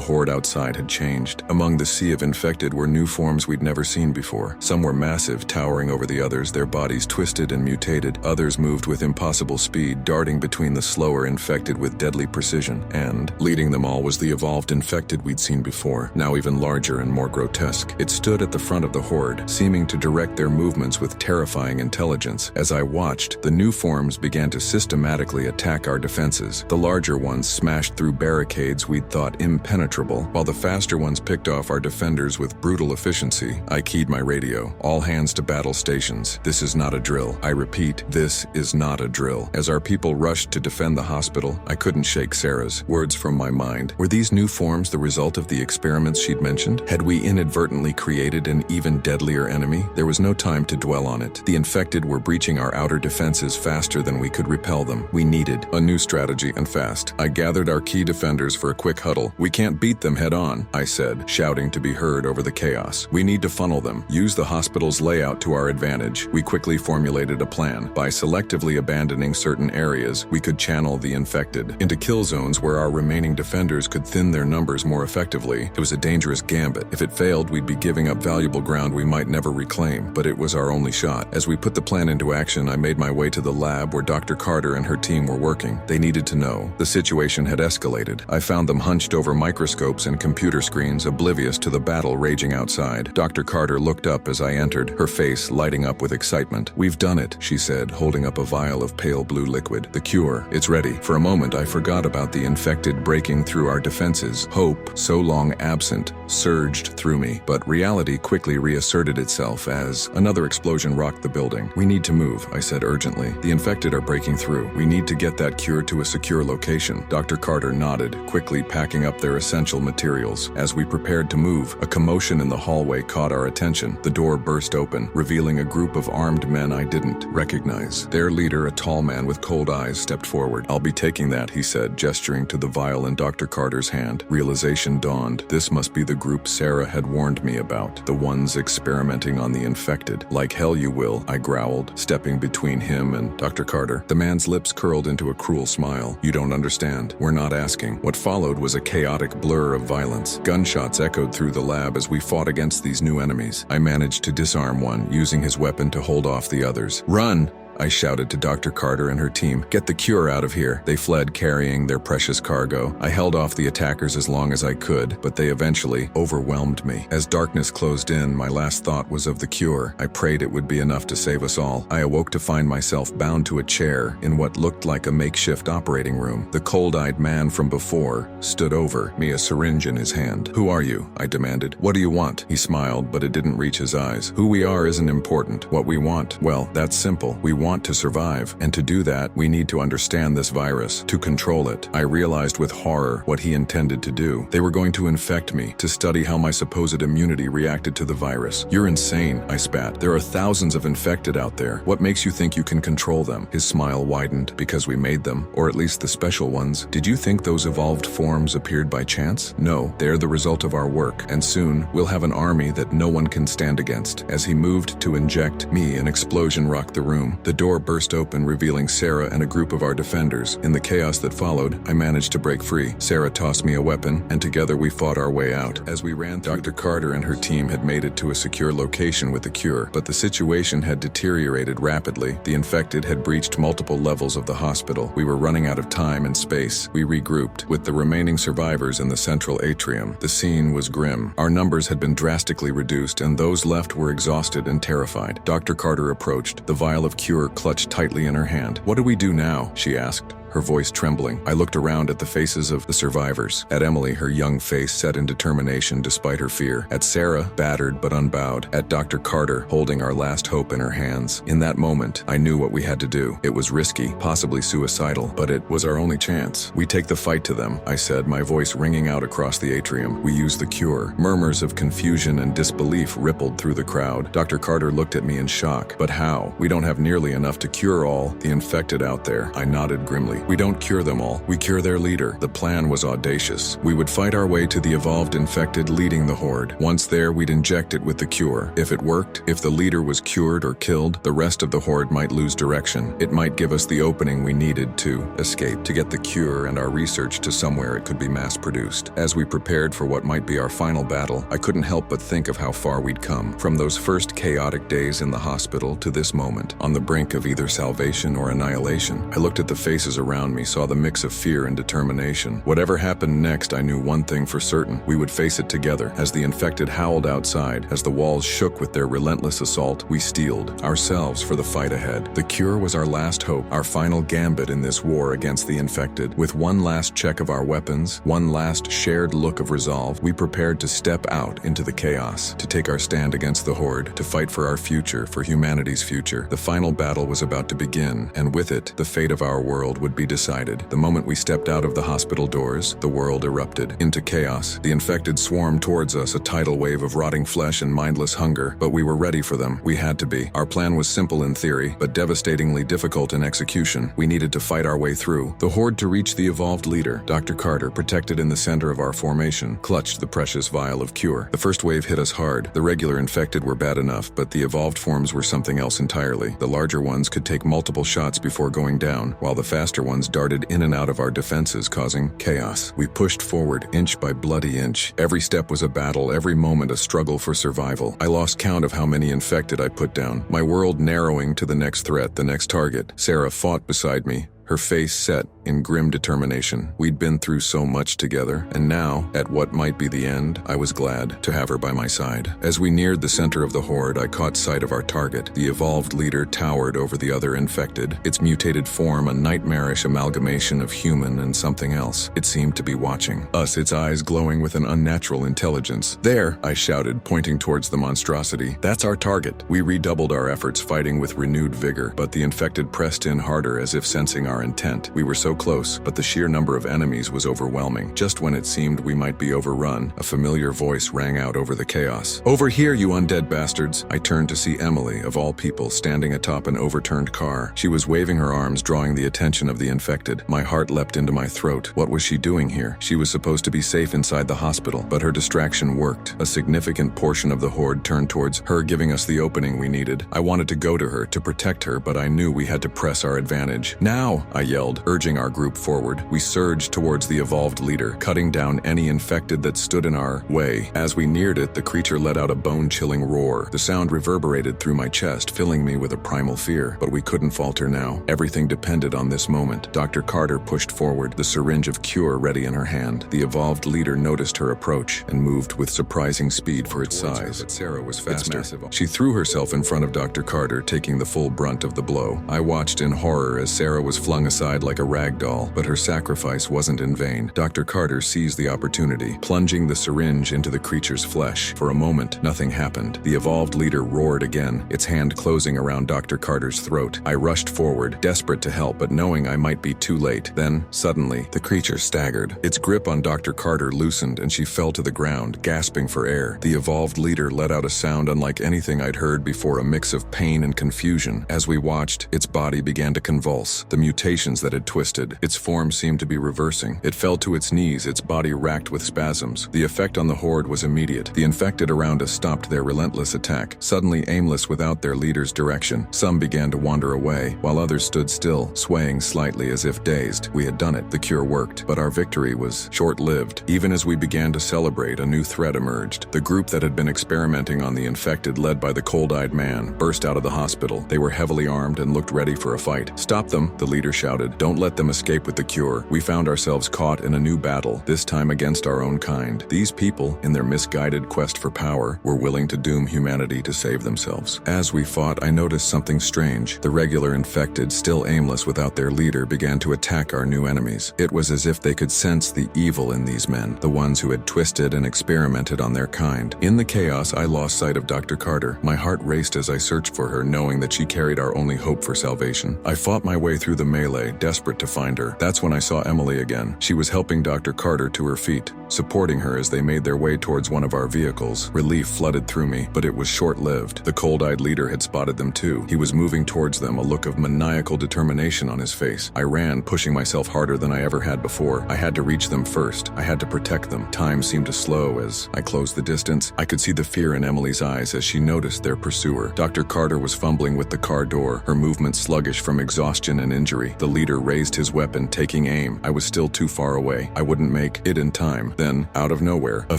[SPEAKER 1] horde outside had changed. Among the sea of infected were new forms we'd never seen before. Some were massive, towering over the others, their bodies twisted and mutated. Others moved with impossible speed, darting between the slower infected with deadly precision. And, leading them all, was the evolved infected we'd seen before, now even larger and more grotesque. It stood at the front of the horde, seeming to direct their movements with terrifying intelligence. As I watched, the new forms began to systematically attack our defenses. The larger ones smashed through barricades we'd thought impenetrable, while the faster ones picked off our defenders with brutal efficiency. I keyed my radio. All hands to battle stations. This is not a drill. I repeat, this is not a drill. As our people rushed to defend the hospital, I couldn't shake Sarah's words from my mind. Were these new forms the result of the experiments she'd mentioned? Had we inadvertently created an even deadlier enemy? There was no time to dwell on it. The infected were breaching our outer defenses faster than we could repel them. We needed a new strategy, and fast. I gathered our key defenders for a quick huddle. We can't beat them head on, I said, shouting to be heard over the chaos. We need to funnel them, use the hospital's layout to our advantage. We quickly formulated a plan. By selectively abandoning certain areas, we could channel the infected into kill zones where our remaining defenders could thin their numbers more effectively. It was a dangerous gambit. If it failed, we'd be giving up valuable ground we might never reclaim, but it was our only shot. As we put the plan into action, I made my way to the lab where Dr. Carter and her team were working. They needed to know. The situation had escalated. I found them hunched over microscopes and computer screens, oblivious to the battle raging outside. Dr. Carter looked up as I entered, her face lighting up with excitement. "We've done it, she said, holding up a vial of pale blue liquid. The cure, it's ready. For a moment, I forgot about the infected breaking through our defenses. Hope, so long absent, surged through me, but reality quickly reasserted itself as another explosion rocked the building. We need to move, I said urgently. The infected are breaking through. We need to get that cure to a secure location. Dr. Carter nodded, quickly packing up their essential materials. As we prepared to move, a commotion in the hallway caught our attention. The door burst open, revealing a group of armed men I didn't recognize. Their leader, a tall man with cold eyes, stepped forward. I'll be taking that, he said, gesturing to the vial in Dr. Carter's hand. Realization dawned. This must be the group Sarah had warned me about, the ones experimenting on the infected. Like hell you will, I growled, stepping between him and Dr. Carter. The man's lips curled into a cruel smile. You don't understand. We're not asking. What followed was a chaotic blur of violence. Gunshots echoed through the lab as we fought against these new enemies. I managed to disarm one, using his weapon to hold off the others. Run! I shouted to Dr. Carter and her team. Get the cure out of here. They fled carrying their precious cargo. I held off the attackers as long as I could, but they eventually overwhelmed me. As darkness closed in, my last thought was of the cure. I prayed it would be enough to save us all. I awoke to find myself bound to a chair in what looked like a makeshift operating room. The cold-eyed man from before stood over me, a syringe in his hand. Who are you? I demanded. What do you want? He smiled, but it didn't reach his eyes. Who we are isn't important. What we want, well, that's simple. We want to survive, and to do that, we need to understand this virus, to control it. I realized with horror what he intended to do. They were going to infect me, to study how my supposed immunity reacted to the virus. You're insane, I spat. There are thousands of infected out there. What makes you think you can control them? His smile widened. Because we made them, or at least the special ones. Did you think those evolved forms appeared by chance? No, they're the result of our work, and soon we'll have an army that no one can stand against. As he moved to inject me, an explosion rocked the room. The door burst open, revealing Sarah and a group of our defenders. In the chaos that followed, I managed to break free. Sarah tossed me a weapon, and together we fought our way out. As we ran, Dr. Carter and her team had made it to a secure location with the cure, but the situation had deteriorated rapidly. The infected had breached multiple levels of the hospital. We were running out of time and space. We regrouped, with the remaining survivors in the central atrium. The scene was grim. Our numbers had been drastically reduced, and those left were exhausted and terrified. Dr. Carter approached, the vial of cure clutched tightly in her hand. What do we do now? She asked, her voice trembling. I looked around at the faces of the survivors. At Emily, her young face set in determination despite her fear. At Sarah, battered but unbowed. At Dr. Carter, holding our last hope in her hands. In that moment, I knew what we had to do. It was risky, possibly suicidal, but it was our only chance. We take the fight to them, I said, my voice ringing out across the atrium. We use the cure. Murmurs of confusion and disbelief rippled through the crowd. Dr. Carter looked at me in shock. But how? We don't have nearly enough to cure all the infected out there. I nodded grimly. We don't cure them all. We cure their leader. The plan was audacious. We would fight our way to the evolved infected leading the horde. Once there, we'd inject it with the cure. If it worked, if the leader was cured or killed, the rest of the horde might lose direction. It might give us the opening we needed to escape, to get the cure and our research to somewhere it could be mass-produced. As we prepared for what might be our final battle, I couldn't help but think of how far we'd come. From those first chaotic days in the hospital to this moment, on the brink of either salvation or annihilation. I looked at the faces around me, saw the mix of fear and determination. Whatever happened next, I knew one thing for certain. We would face it together. As the infected howled outside, as the walls shook with their relentless assault, we steeled ourselves for the fight ahead. The cure was our last hope, our final gambit in this war against the infected. With one last check of our weapons, one last shared look of resolve, we prepared to step out into the chaos, to take our stand against the horde, to fight for our future, for humanity's future. The final battle was about to begin, and with it, the fate of our world would be decided. The moment we stepped out of the hospital doors, the world erupted into chaos. The infected swarmed towards us, a tidal wave of rotting flesh and mindless hunger, but we were ready for them. We had to be. Our plan was simple in theory, but devastatingly difficult in execution. We needed to fight our way through. The horde to reach the evolved leader, Dr. Carter, protected in the center of our formation, clutched the precious vial of cure. The first wave hit us hard. The regular infected were bad enough, but the evolved forms were something else entirely. The larger ones could take multiple shots before going down, while the faster ones darted in and out of our defenses, causing chaos. We pushed forward inch by bloody inch. Every step was a battle, every moment a struggle for survival. I lost count of how many infected I put down, my world narrowing to the next threat, the next target. Sarah fought beside me, her her face set in grim determination. We'd been through so much together, and now, at what might be the end, I was glad to have her by my side. As we neared the center of the horde, I caught sight of our target. The evolved leader towered over the other infected, its mutated form a nightmarish amalgamation of human and something else. It seemed to be watching us, its eyes glowing with an unnatural intelligence. "There!" I shouted, pointing towards the monstrosity. "That's our target." We redoubled our efforts, fighting with renewed vigor, but the infected pressed in harder as if sensing our intent. We were so close, but the sheer number of enemies was overwhelming. Just when it seemed we might be overrun, a familiar voice rang out over the chaos. "Over here, you undead bastards!" I turned to see Emily, of all people, standing atop an overturned car. She was waving her arms, drawing the attention of the infected. My heart leapt into my throat. What was she doing here? She was supposed to be safe inside the hospital, but her distraction worked. A significant portion of the horde turned towards her, giving us the opening we needed. I wanted to go to her, to protect her, but I knew we had to press our advantage. "Now!" I yelled, urging our group forward. We surged towards the evolved leader, cutting down any infected that stood in our way. As we neared it, the creature let out a bone-chilling roar. The sound reverberated through my chest, filling me with a primal fear. But we couldn't falter now. Everything depended on this moment. Dr. Carter pushed forward, the syringe of cure ready in her hand. The evolved leader noticed her approach and moved with surprising speed for its size. But Sarah was faster. She threw herself in front of Dr. Carter, taking the full brunt of the blow. I watched in horror as Sarah was flung aside like a rag doll, but her sacrifice wasn't in vain. Dr. Carter seized the opportunity, plunging the syringe into the creature's flesh. For a moment, nothing happened. The evolved leader roared again, its hand closing around Dr. Carter's throat. I rushed forward, desperate to help, but knowing I might be too late. Then, suddenly, the creature staggered. Its grip on Dr. Carter loosened, and she fell to the ground, gasping for air. The evolved leader let out a sound unlike anything I'd heard before, a mix of pain and confusion. As we watched, its body began to convulse. The mutations that had twisted, its form seemed to be reversing. It fell to its knees, its body racked with spasms. The effect on the horde was immediate. The infected around us stopped their relentless attack, suddenly aimless without their leader's direction. Some began to wander away, while others stood still, swaying slightly as if dazed. We had done it. The cure worked, but our victory was short-lived. Even as we began to celebrate, a new threat emerged. The group that had been experimenting on the infected, led by the cold-eyed man, burst out of the hospital. They were heavily armed and looked ready for a fight. "Stop them," the leader shouted. "Don't let them escape with the cure." We found ourselves caught in a new battle, this time against our own kind. These people, in their misguided quest for power, were willing to doom humanity to save themselves. As we fought, I noticed something strange. The regular infected, still aimless without their leader, began to attack our new enemies. It was as if they could sense the evil in these men, the ones who had twisted and experimented on their kind. In the chaos, I lost sight of Dr. Carter. My heart raced as I searched for her, knowing that she carried our only hope for salvation. I fought my way through the melee, desperate to find her. That's when I saw Emily again. She was helping Dr. Carter to her feet, supporting her as they made their way towards one of our vehicles. Relief flooded through me, but it was short-lived. The cold-eyed leader had spotted them too. He was moving towards them, a look of maniacal determination on his face. I ran, pushing myself harder than I ever had before. I had to reach them first. I had to protect them. Time seemed to slow as I closed the distance. I could see the fear in Emily's eyes as she noticed their pursuer. Dr. Carter was fumbling with the car door, her movements sluggish from exhaustion and injury. The leader raised his weapon, taking aim. I was still too far away. I wouldn't make it in time. Then, out of nowhere, a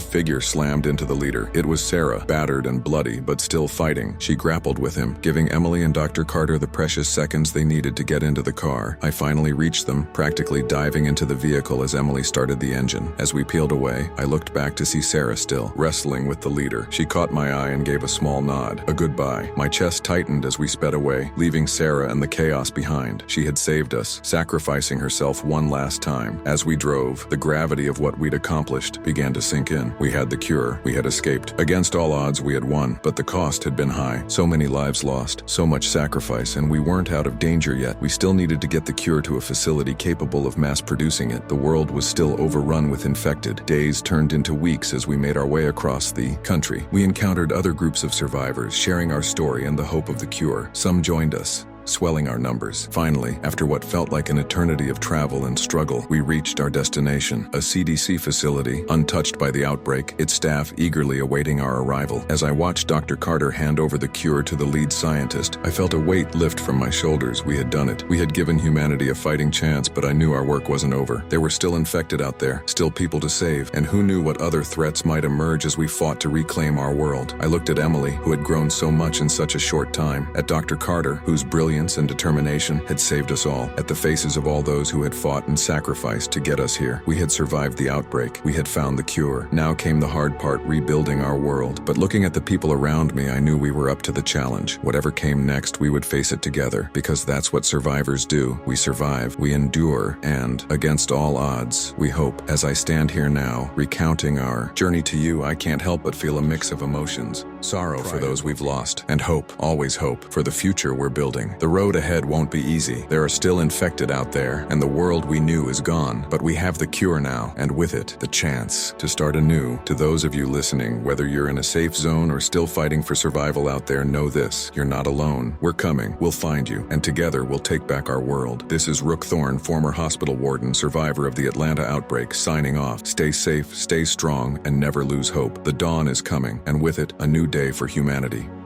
[SPEAKER 1] figure slammed into the leader. It was Sarah, battered and bloody, but still fighting. She grappled with him, giving Emily and Dr. Carter the precious seconds they needed to get into the car. I finally reached them, practically diving into the vehicle as Emily started the engine. As we peeled away, I looked back to see Sarah still, wrestling with the leader. She caught my eye and gave a small nod, a goodbye. My chest tightened as we sped away, leaving Sarah and the chaos behind. She had saved us, sacrificing herself one last time. As we drove, the gravity of what we'd accomplished began to sink in. We had the cure. We had escaped. Against all odds, we had won, but the cost had been high. So many lives lost, so much sacrifice, and we weren't out of danger yet. We still needed to get the cure to a facility capable of mass producing it. The world was still overrun with infected. Days turned into weeks as we made our way across the country. We encountered other groups of survivors, sharing our story and the hope of the cure. Some joined us, swelling our numbers. Finally, after what felt like an eternity of travel and struggle, we reached our destination, a CDC facility, untouched by the outbreak, its staff eagerly awaiting our arrival. As I watched Dr. Carter hand over the cure to the lead scientist, I felt a weight lift from my shoulders. We had done it. We had given humanity a fighting chance, but I knew our work wasn't over. There were still infected out there, still people to save, and who knew what other threats might emerge as we fought to reclaim our world. I looked at Emily, who had grown so much in such a short time, at Dr. Carter, whose brilliant resilience and determination had saved us all. At the faces of all those who had fought and sacrificed to get us here, we had survived the outbreak. We had found the cure. Now came the hard part, rebuilding our world. But looking at the people around me, I knew we were up to the challenge. Whatever came next, we would face it together, because that's what survivors do. We survive, we endure, and, against all odds, we hope. As I stand here now, recounting our journey to you, I can't help but feel a mix of emotions. Sorrow for those we've lost, and hope, always hope, for the future we're building. The road ahead won't be easy. There are still infected out there, and the world we knew is gone. But we have the cure now, and with it, the chance to start anew. To those of you listening, whether you're in a safe zone or still fighting for survival out there, know this: you're not alone. We're coming, we'll find you, and together we'll take back our world. This is Rook Thorne, former hospital warden, survivor of the Atlanta outbreak, signing off. Stay safe, stay strong, and never lose hope. The dawn is coming, and with it, a new day for humanity.